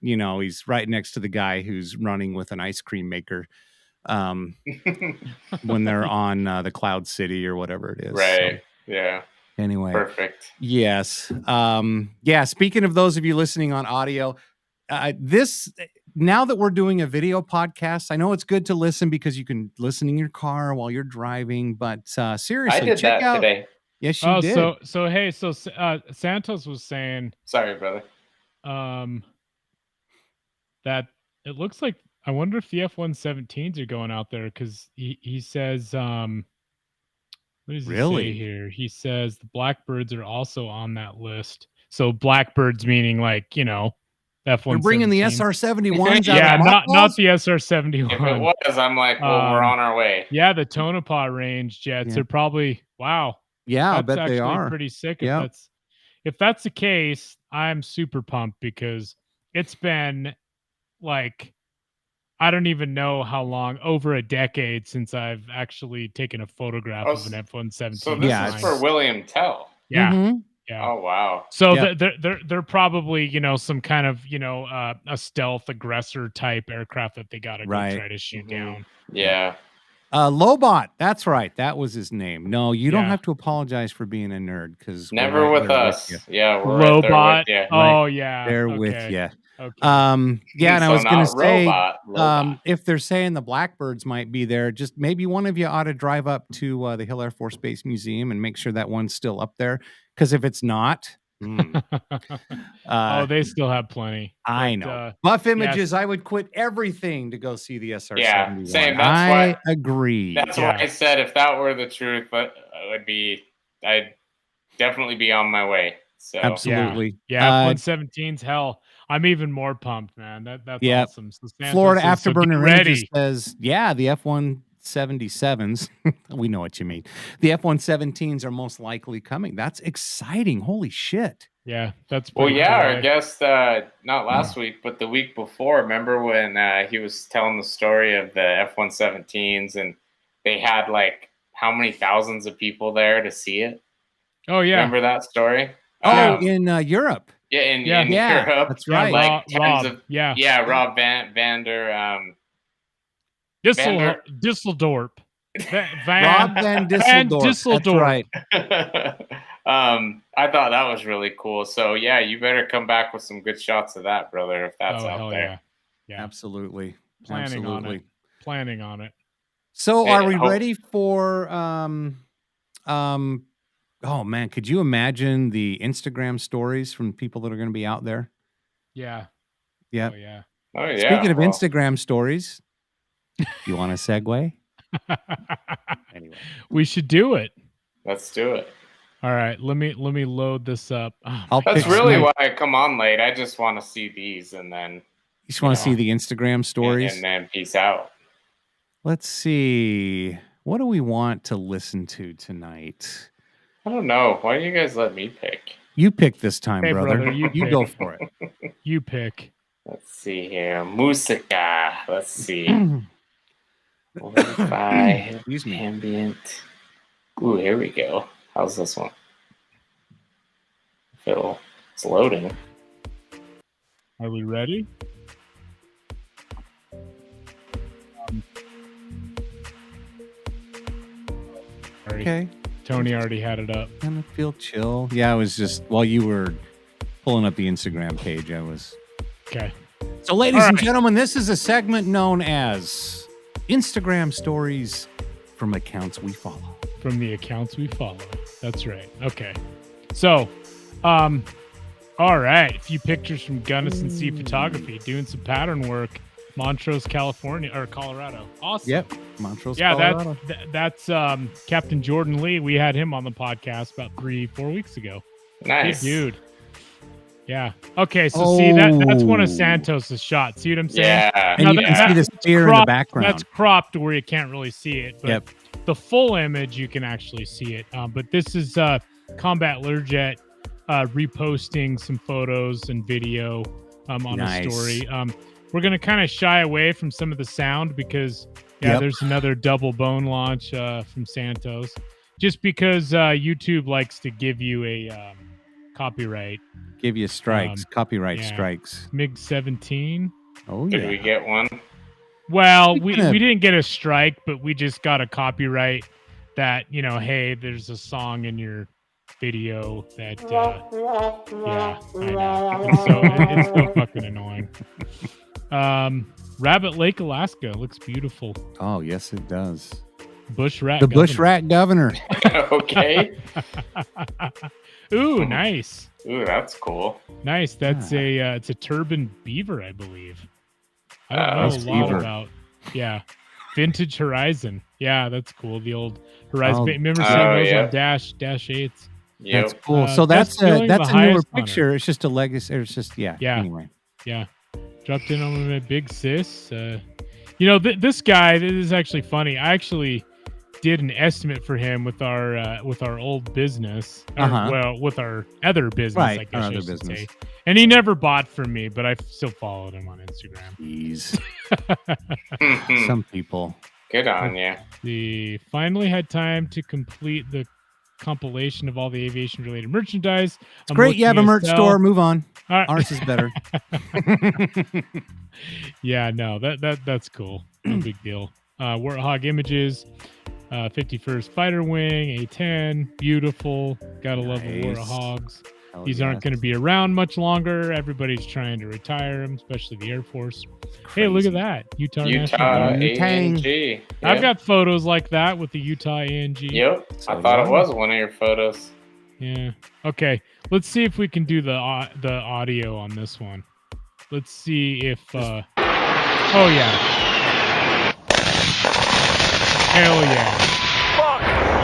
Speaker 4: He's right next to the guy who's running with an ice cream maker. When they're on the Cloud City or whatever it is.
Speaker 7: Right. So, yeah.
Speaker 4: Anyway.
Speaker 7: Perfect.
Speaker 4: Yes. Speaking of those of you listening on audio, now that we're doing a video podcast, I know it's good to listen because you can listen in your car while you're driving, but seriously,
Speaker 7: I did
Speaker 4: check
Speaker 7: that
Speaker 4: out
Speaker 7: today.
Speaker 4: Yes, you did.
Speaker 5: So Santos was saying,
Speaker 7: sorry, brother.
Speaker 5: That it looks like, I wonder if the F-117s are going out there, because he says, what does he say here? He says the Blackbirds are also on that list. So Blackbirds meaning like, F-117.
Speaker 4: They're bringing the SR-71s out.
Speaker 5: Yeah,
Speaker 4: of
Speaker 5: not the SR-71.
Speaker 7: If it was, I'm like, well, we're on our way.
Speaker 5: Yeah, the Tonopah range jets are probably wow.
Speaker 4: Yeah, I
Speaker 5: that's
Speaker 4: bet they are
Speaker 5: pretty sick.
Speaker 4: Yeah.
Speaker 5: If that's the case, I'm super pumped because it's been like I don't even know how long, over a decade since I've actually taken a photograph of an F-117.
Speaker 7: So this is for William Tell.
Speaker 5: Yeah.
Speaker 4: Mm-hmm.
Speaker 5: Yeah.
Speaker 7: Oh wow.
Speaker 5: So they're probably, you know, some kind of, you know, a stealth aggressor type aircraft that they got to go try to shoot down.
Speaker 7: Yeah.
Speaker 4: Lobot, that's right. That was his name. No, you don't have to apologize for being a nerd because
Speaker 7: never with us. Yeah, we're
Speaker 5: Lobot.
Speaker 7: right there with you.
Speaker 5: Oh yeah,
Speaker 4: they're with you.
Speaker 5: Okay.
Speaker 4: Yeah, and I was going to say,
Speaker 7: Lobot.
Speaker 4: if they're saying the Blackbirds might be there, just maybe one of you ought to drive up to the Hill Air Force Base Museum and make sure that one's still up there. Because if it's not,
Speaker 5: they still have plenty.
Speaker 4: I know. Buff Images, I would quit everything to go see the SR-71.
Speaker 7: Yeah, same.
Speaker 4: I agree.
Speaker 7: That's why I said if that were the truth, I'd definitely be on my way. So
Speaker 4: absolutely.
Speaker 5: Yeah, F-117's hell. I'm even more pumped, man. That's awesome. So
Speaker 4: Florida Afterburner Ranger says, yeah, the F-177s. We know what you mean. The F-117s are most likely coming. That's exciting. Holy shit.
Speaker 5: Yeah, that's
Speaker 7: well. Yeah,
Speaker 5: cool,
Speaker 7: I guess not last week, but the week before. Remember when he was telling the story of the F-117s, and they had like how many thousands of people there to see it?
Speaker 5: Oh yeah,
Speaker 7: remember that story?
Speaker 4: In Europe.
Speaker 7: Yeah, in Europe.
Speaker 4: That's right.
Speaker 7: Like
Speaker 5: Rob,
Speaker 7: Rob Vander.
Speaker 5: Disseldorp.
Speaker 4: Rob Van Disseldorp. That's right.
Speaker 7: I thought that was really cool. So yeah, you better come back with some good shots of that, brother, if that's out there.
Speaker 5: Yeah,
Speaker 4: absolutely.
Speaker 5: Planning on it.
Speaker 4: So are we ready for oh man, could you imagine the Instagram stories from people that are going to be out there?
Speaker 5: Yeah.
Speaker 4: Yeah.
Speaker 7: Oh yeah.
Speaker 4: Speaking of Instagram stories, you want a segue?
Speaker 5: Anyway, we should do it.
Speaker 7: Let's do it.
Speaker 5: All right, let me load this up. Oh,
Speaker 7: that's really why I come on late. I just want to see these, and then
Speaker 4: you just want to see the Instagram stories,
Speaker 7: and then peace out.
Speaker 4: Let's see. What do we want to listen to tonight?
Speaker 7: I don't know. Why do you guys let me pick?
Speaker 4: You pick this time,
Speaker 5: hey,
Speaker 4: brother.
Speaker 5: You
Speaker 4: go for it.
Speaker 5: You pick.
Speaker 7: Let's see here. Musica. Let's see. Excuse me. Ambient. Ooh, here we go. How's this one? It's loading.
Speaker 5: Are we ready?
Speaker 4: Okay.
Speaker 5: Tony already had it up.
Speaker 4: Gonna feel chill. Yeah, I was just while you were pulling up the Instagram page, I was.
Speaker 5: Okay.
Speaker 4: So, ladies and gentlemen, this is a segment known as Instagram Stories from Accounts We Follow.
Speaker 5: From the accounts we follow. That's right. Okay. So, all right. A few pictures from Gunnison Sea Photography doing some pattern work. Montrose, California, or Colorado. Awesome.
Speaker 4: Yep. Montrose, Colorado.
Speaker 5: That's Captain Jordan Lee. We had him on the podcast about 3-4 weeks ago.
Speaker 7: Nice.
Speaker 5: Good dude. Yeah. Okay. So see that's one of Santos's shots. See what I'm saying?
Speaker 7: Yeah.
Speaker 4: And you can see the steer in the background.
Speaker 5: That's cropped where you can't really see it. But the full image, you can actually see it. But this is Combat Learjet reposting some photos and video on a story. We're going to kind of shy away from some of the sound because, there's another double bone launch from Santos. Just because YouTube likes to give you a copyright.
Speaker 4: Give you strikes, copyright strikes.
Speaker 5: MiG-17.
Speaker 4: Oh, yeah.
Speaker 7: Did we get one?
Speaker 5: Well, we didn't get a strike, but we just got a copyright that, hey, there's a song in your video that, I know. It's so fucking annoying. Rabbit Lake, Alaska looks beautiful.
Speaker 4: Oh, yes, it does.
Speaker 5: Bush rat.
Speaker 4: The Bush rat governor.
Speaker 7: Okay.
Speaker 5: Ooh, nice.
Speaker 7: Ooh, that's cool.
Speaker 5: Nice. That's it's a turban beaver, I believe. I don't know a lot about. Yeah, vintage Horizon. Yeah, that's cool. The old Horizon. Remember seeing those on Dash 8s?
Speaker 7: Yep.
Speaker 4: That's cool. So that's a newer picture. It's just a legacy. It's just Anyway.
Speaker 5: Yeah. Dropped in on my big sis. This guy, this is actually funny. I actually did an estimate for him with our old business. Well, with our other business,
Speaker 4: right,
Speaker 5: I guess
Speaker 4: our
Speaker 5: I
Speaker 4: other
Speaker 5: should
Speaker 4: business.
Speaker 5: say. And he never bought from me, but I still followed him on Instagram.
Speaker 4: Jeez. Some people.
Speaker 7: Good on you.
Speaker 5: He finally had time to complete the compilation of all the aviation related merchandise.
Speaker 4: It's great. You have a merch store. Move on. Ours is better.
Speaker 5: Yeah, no, that's cool. No big deal. Warthog images, 51st Fighter Wing, A-10, beautiful. Gotta love the Warthogs. These aren't going to be around much longer. Everybody's trying to retire them, especially the Air Force. Hey, look at that. Utah
Speaker 7: ANG. Yep.
Speaker 5: I've got photos like that with the Utah ANG.
Speaker 7: Yep. I thought it was one of your photos.
Speaker 5: Yeah. Okay. Let's see if we can do the audio on this one. Let's see if... oh, yeah. Hell yeah.
Speaker 10: Fuck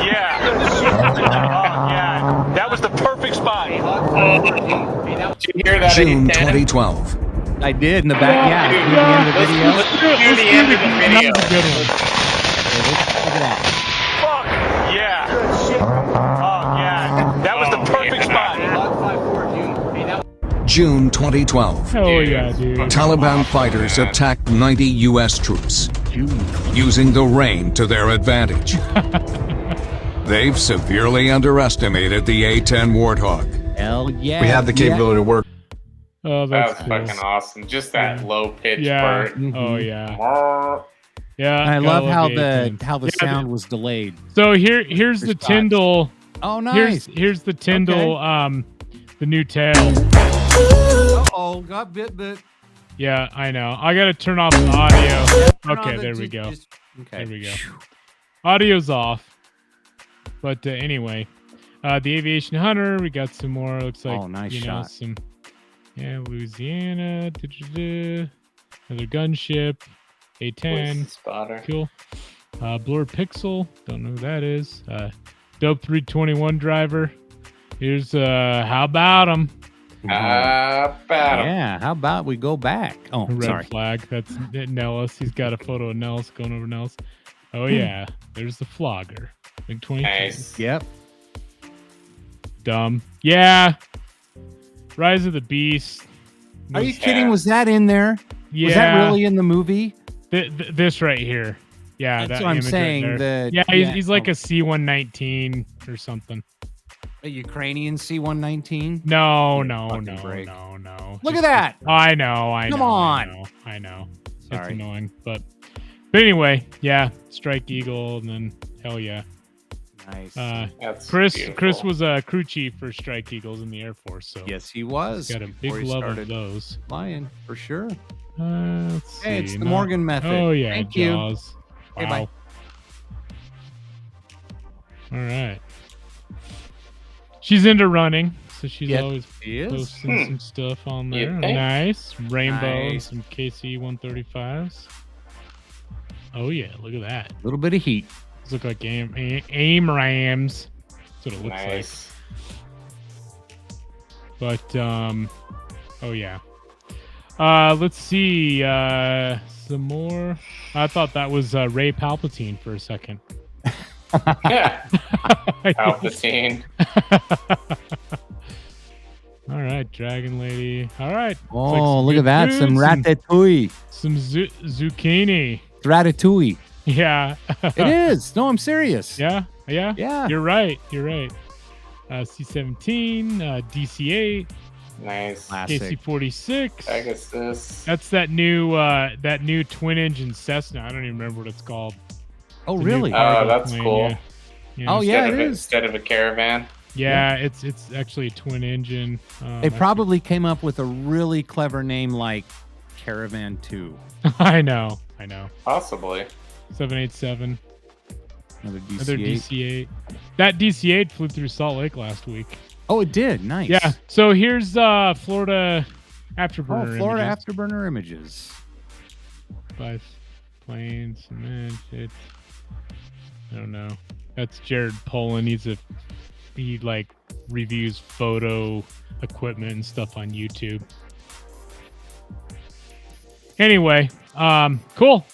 Speaker 10: yeah. Oh, yeah. That was the perfect spot.
Speaker 7: Did you hear that?
Speaker 11: June 2012.
Speaker 4: I did in the back. Yeah.
Speaker 7: Dude,
Speaker 4: the end of the video.
Speaker 7: Let's do the end of the video.
Speaker 5: That's a good one.
Speaker 4: Look at that.
Speaker 10: Fuck yeah. Good shit. Oh, yeah. That was the perfect spot.
Speaker 11: June 2012.
Speaker 5: Oh, yeah, dude.
Speaker 11: Taliban fighters attacked 90 U.S. troops, using the rain to their advantage. They've severely underestimated the A-10 Warthog.
Speaker 4: Hell yeah.
Speaker 11: We have the capability to work.
Speaker 5: Oh,
Speaker 7: that's fucking awesome. Just that low pitch part.
Speaker 5: Oh, yeah. Yeah.
Speaker 4: I love how the sound was delayed.
Speaker 5: So here's the Tyndall.
Speaker 4: Oh, nice.
Speaker 5: Here's the Tyndall, the new tail.
Speaker 4: Uh-oh, got bit.
Speaker 5: Yeah, I know. I got to turn off the audio. Okay, there we go.
Speaker 4: Okay.
Speaker 5: There we go. Audio's off. But anyway, the Aviation Hunter, we got some more. Looks like,
Speaker 4: nice shot.
Speaker 5: Louisiana. Another gunship. A-10.
Speaker 7: Spotter.
Speaker 5: Cool. Blurred Pixel. Don't know who that is. Dope 321 driver. Here's how about him?
Speaker 4: Yeah, how about we go back? Oh,
Speaker 5: Red
Speaker 4: sorry.
Speaker 5: flag. That's Nellis. He's got a photo of Nellis going over Nellis. Oh yeah, there's the flogger. Big 22.
Speaker 7: Nice.
Speaker 4: Yep.
Speaker 5: Dumb. Yeah. Rise of the Beast.
Speaker 4: Are you kidding? Was that in there?
Speaker 5: Yeah.
Speaker 4: Was that really in the movie?
Speaker 5: This right here. Yeah,
Speaker 4: that's what I'm saying.
Speaker 5: Right he's like a C-119 or something.
Speaker 4: A Ukrainian C-119?
Speaker 5: No.
Speaker 4: Look at that.
Speaker 5: I know.
Speaker 4: Come on.
Speaker 5: I know.
Speaker 4: Sorry.
Speaker 5: It's annoying, but anyway, yeah, Strike Eagle, and then hell yeah.
Speaker 4: Nice.
Speaker 5: Chris was a crew chief for Strike Eagles in the Air Force, so
Speaker 4: yes, he was.
Speaker 5: Got a big love of those.
Speaker 4: Flying for sure.
Speaker 5: Let's see.
Speaker 4: It's the Morgan method.
Speaker 5: Oh yeah,
Speaker 4: Thank
Speaker 5: Jaws.
Speaker 4: you.
Speaker 5: Wow.
Speaker 4: Bye.
Speaker 5: All right. She's into running, so she's always
Speaker 4: she
Speaker 5: posting some stuff on there.
Speaker 7: You think?
Speaker 5: Nice. Rainbow and
Speaker 4: Nice.
Speaker 5: some KC-135s. Oh, yeah. Look at that.
Speaker 4: A little bit of heat.
Speaker 5: These look like aim rams. That's what it looks
Speaker 7: Nice.
Speaker 5: like. But, oh, yeah. Let's see. Some more. I thought that was Ray Palpatine for a second.
Speaker 7: Yeah. Palpatine.
Speaker 5: All right, Dragon Lady. All right.
Speaker 4: Oh, look at that. Some ratatouille.
Speaker 5: Some zucchini.
Speaker 4: Ratatouille.
Speaker 5: Yeah.
Speaker 4: It is. No, I'm serious.
Speaker 5: Yeah. You're right. C-17, DC-8.
Speaker 7: Nice.
Speaker 4: Classic.
Speaker 5: KC-46.
Speaker 7: I guess this.
Speaker 5: That's that new twin engine Cessna. I don't even remember what it's called.
Speaker 4: Oh, really?
Speaker 7: Oh, that's cool.
Speaker 5: Yeah.
Speaker 4: Oh, yeah, it is.
Speaker 7: Instead of a Caravan.
Speaker 5: Yeah, it's actually a twin engine.
Speaker 4: They probably came up with a really clever name like Caravan 2.
Speaker 5: I know.
Speaker 7: Possibly.
Speaker 5: 787.
Speaker 4: Another DC-8.
Speaker 5: Another DC-8. That DC-8 flew through Salt Lake last week.
Speaker 4: Oh, it did. Nice.
Speaker 5: Yeah. So here's Florida Afterburner.
Speaker 4: Oh, Florida Afterburner images.
Speaker 5: 5 planes. Man, shit. I don't know. That's Jared Polin. He reviews photo equipment and stuff on YouTube. Anyway, cool.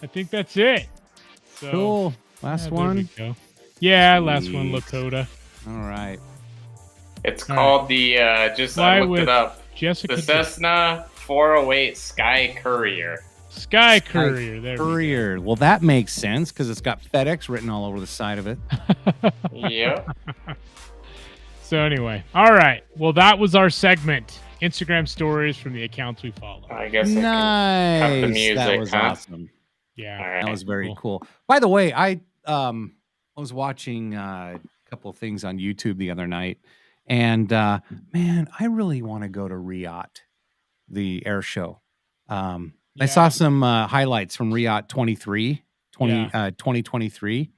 Speaker 5: I think that's it. So,
Speaker 4: Cool. Last one.
Speaker 5: There we go. Yeah,
Speaker 4: Sweet.
Speaker 5: last one, Lakota.
Speaker 4: All right.
Speaker 7: It's called the I looked it up.
Speaker 5: Jessica
Speaker 7: the Cessna 408 Sky Courier.
Speaker 5: Sky Courier. There
Speaker 4: Courier. Well, that makes sense because it's got FedEx written all over the side of it.
Speaker 7: Yep.
Speaker 5: So anyway, all right. Well, that was our segment. Instagram stories from the accounts we follow.
Speaker 7: I guess
Speaker 4: nice.
Speaker 7: I can cut the music,
Speaker 4: that was awesome.
Speaker 5: Yeah,
Speaker 7: right.
Speaker 4: That was very cool. By the way, I was watching a couple of things on YouTube the other night, and man, I really want to go to Riyadh, the air show. I saw some highlights from Riyadh 2023.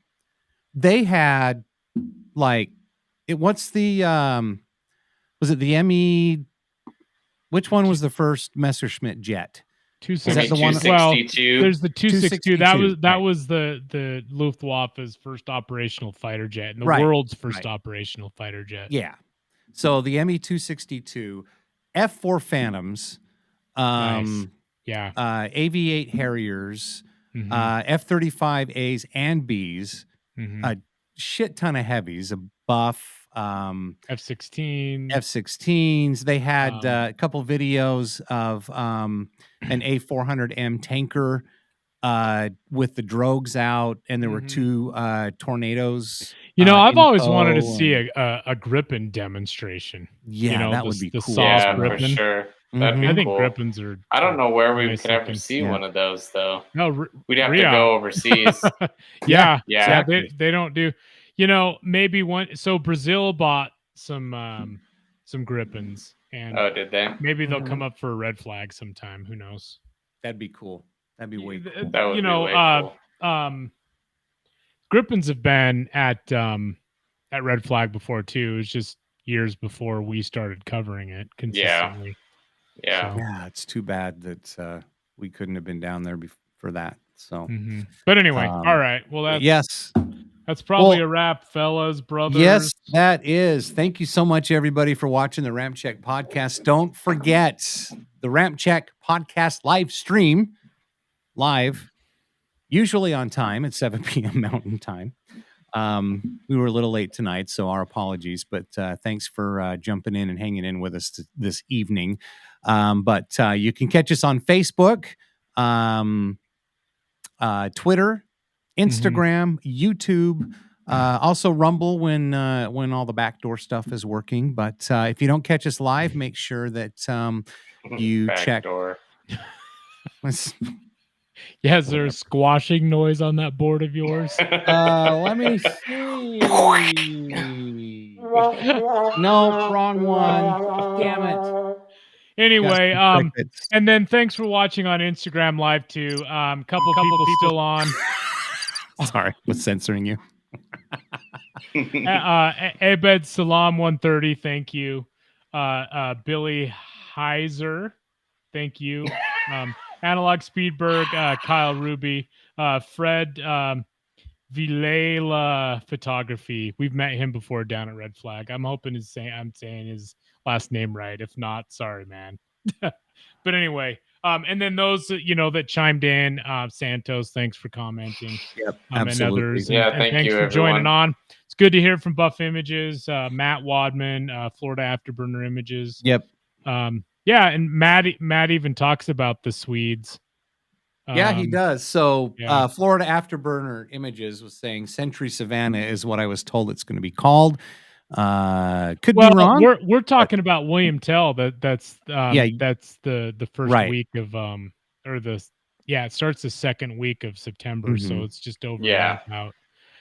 Speaker 4: They had like what's the was it the ME? Which one was the first Messerschmitt jet?
Speaker 5: 262. Well, there's the 262. That was the Luftwaffe's first operational fighter jet and the world's first operational fighter jet.
Speaker 4: Yeah. So the ME 262, F4 Phantoms,
Speaker 5: Nice.
Speaker 4: AV8 Harriers, F-35As and Bs, a shit ton of heavies, a Buff,
Speaker 5: F-16s.
Speaker 4: They had a couple videos of an A400M tanker with the drogues out, and there were two tornadoes.
Speaker 5: I've always wanted to see a Gripen demonstration.
Speaker 4: Yeah, that would be cool.
Speaker 7: Yeah,
Speaker 5: Gripen.
Speaker 7: for sure.
Speaker 4: Mm-hmm.
Speaker 7: That'd be
Speaker 5: I think
Speaker 7: cool.
Speaker 5: Gripens are.
Speaker 7: I don't know where we
Speaker 5: nice
Speaker 7: could ever
Speaker 5: looking.
Speaker 7: see one of those, though.
Speaker 5: No,
Speaker 7: we'd have to go overseas.
Speaker 5: Yeah,
Speaker 7: exactly.
Speaker 5: They don't do. Maybe one. So Brazil bought some Gripens, and
Speaker 7: did they?
Speaker 5: Maybe they'll come up for a red flag sometime. Who knows?
Speaker 4: That'd be cool. That'd be way cool.
Speaker 7: That would be way cool.
Speaker 5: Gripens have been at red flag before too. It was just years before we started covering it consistently.
Speaker 7: Yeah.
Speaker 4: Yeah, it's too bad that we couldn't have been down there for that. So,
Speaker 5: But anyway, all right. Well, that's probably a wrap, fellas, brothers.
Speaker 4: Yes, that is. Thank you so much, everybody, for watching the RampCheck podcast. Don't forget the RampCheck podcast live stream, usually on time at 7 p.m. Mountain Time. We were a little late tonight, so our apologies, but thanks for jumping in and hanging in with us this evening. But you can catch us on Facebook, Twitter, Instagram, YouTube, also Rumble when all the backdoor stuff is working. But if you don't catch us live, make sure that you check.
Speaker 5: Yeah, is there a squashing noise on that board of yours?
Speaker 4: Let me see. No, wrong one. Damn it.
Speaker 5: Anyway, and then thanks for watching on Instagram Live too. Couple people still on.
Speaker 4: Sorry, was censoring you.
Speaker 5: Abed Salam 130, thank you. Billy Heiser, thank you. Analog Speedberg, Kyle Ruby, Fred Vilela Photography. We've met him before down at Red Flag. I'm hoping I'm saying his last name right. If not, sorry, man. But anyway, and then those that chimed in, Santos, thanks for commenting.
Speaker 4: Yep,
Speaker 5: and others.
Speaker 7: Yeah,
Speaker 5: and
Speaker 7: thank
Speaker 5: thanks
Speaker 7: you,
Speaker 5: for joining
Speaker 7: everyone.
Speaker 5: on. It's good to hear from Buff Images, Matt Wadman, Florida Afterburner Images.
Speaker 4: Yep.
Speaker 5: Yeah, and Matt even talks about the Swedes.
Speaker 4: Yeah, he does. So Florida Afterburner Images was saying Century Savannah is what I was told it's going to be called. Could be wrong.
Speaker 5: We're talking about William Tell. That's the first week of it starts the second week of September, so it's just over out.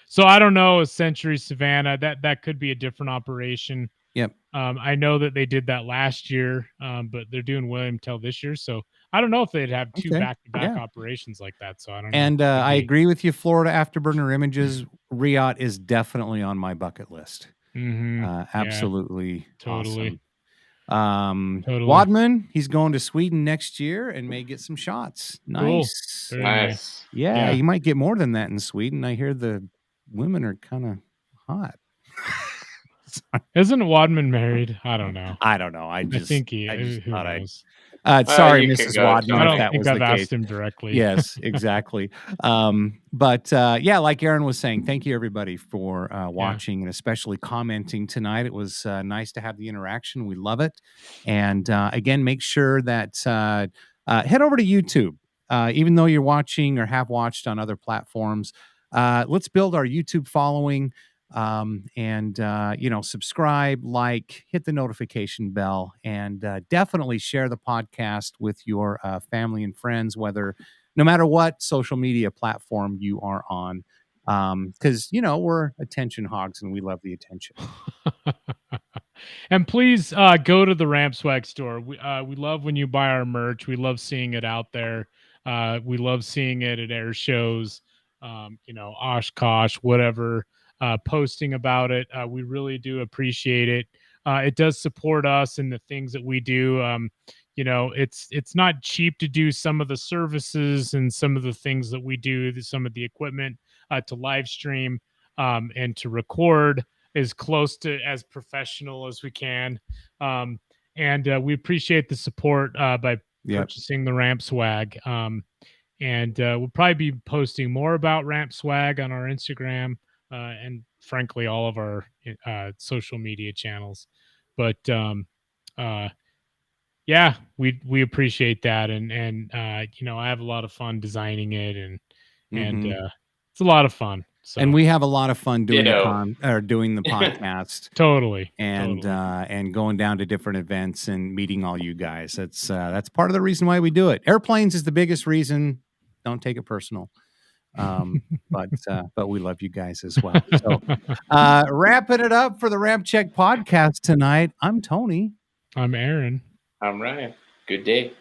Speaker 5: So I don't know, a Century Savannah, that could be a different operation.
Speaker 4: Yep.
Speaker 5: I know that they did that last year, but they're doing William Tell this year, so I don't know if they'd have two back-to-back operations like that. So I don't know.
Speaker 4: And I agree with you, Florida Afterburner Images. Riyadh is definitely on my bucket list. Absolutely.
Speaker 5: Totally.
Speaker 4: Awesome. Wadman, he's going to Sweden next year and may get some shots. Nice.
Speaker 5: Cool.
Speaker 7: Nice.
Speaker 4: Yeah, you might get more than that in Sweden. I hear the women are kind of hot.
Speaker 5: Isn't Wadman married? I don't know.
Speaker 4: I think he.
Speaker 5: Who knows?
Speaker 4: Sorry,
Speaker 7: you could
Speaker 4: Mrs.
Speaker 7: go,
Speaker 4: Wadman,
Speaker 5: I
Speaker 4: if
Speaker 5: don't
Speaker 4: that
Speaker 5: think
Speaker 4: was
Speaker 5: I've
Speaker 4: the
Speaker 5: asked
Speaker 4: case.
Speaker 5: him directly.
Speaker 4: Yes, exactly. But yeah, like Aaron was saying, thank you everybody for watching and especially commenting tonight. It was nice to have the interaction. We love it. And again, make sure that head over to YouTube. Even though you're watching or have watched on other platforms, let's build our YouTube following. And subscribe, like, hit the notification bell, and definitely share the podcast with your family and friends, no matter what social media platform you are on, because we're attention hogs and we love the attention.
Speaker 5: And please go to the Ramp Swag store. We love when you buy our merch. We love seeing it out there. We love seeing it at air shows, Oshkosh, whatever, posting about it. We really do appreciate it. It does support us in the things that we do. It's not cheap to do some of the services and some of the things that we do, some of the equipment to live stream and to record as close to as professional as we can. And we appreciate the support by purchasing the Ramp Swag. And we'll probably be posting more about Ramp Swag on our Instagram and frankly, all of our social media channels. But yeah, we appreciate that. And I have a lot of fun designing it and it's a lot of fun. So.
Speaker 4: And we have a lot of fun doing the podcast.
Speaker 5: Totally.
Speaker 4: And going down to different events and meeting all you guys. That's part of the reason why we do it. Airplanes is the biggest reason. Don't take it personal. But we love you guys as well. So wrapping it up for the RampCheck podcast tonight. I'm Tony.
Speaker 5: I'm Aaron.
Speaker 7: I'm Ryan. Good day.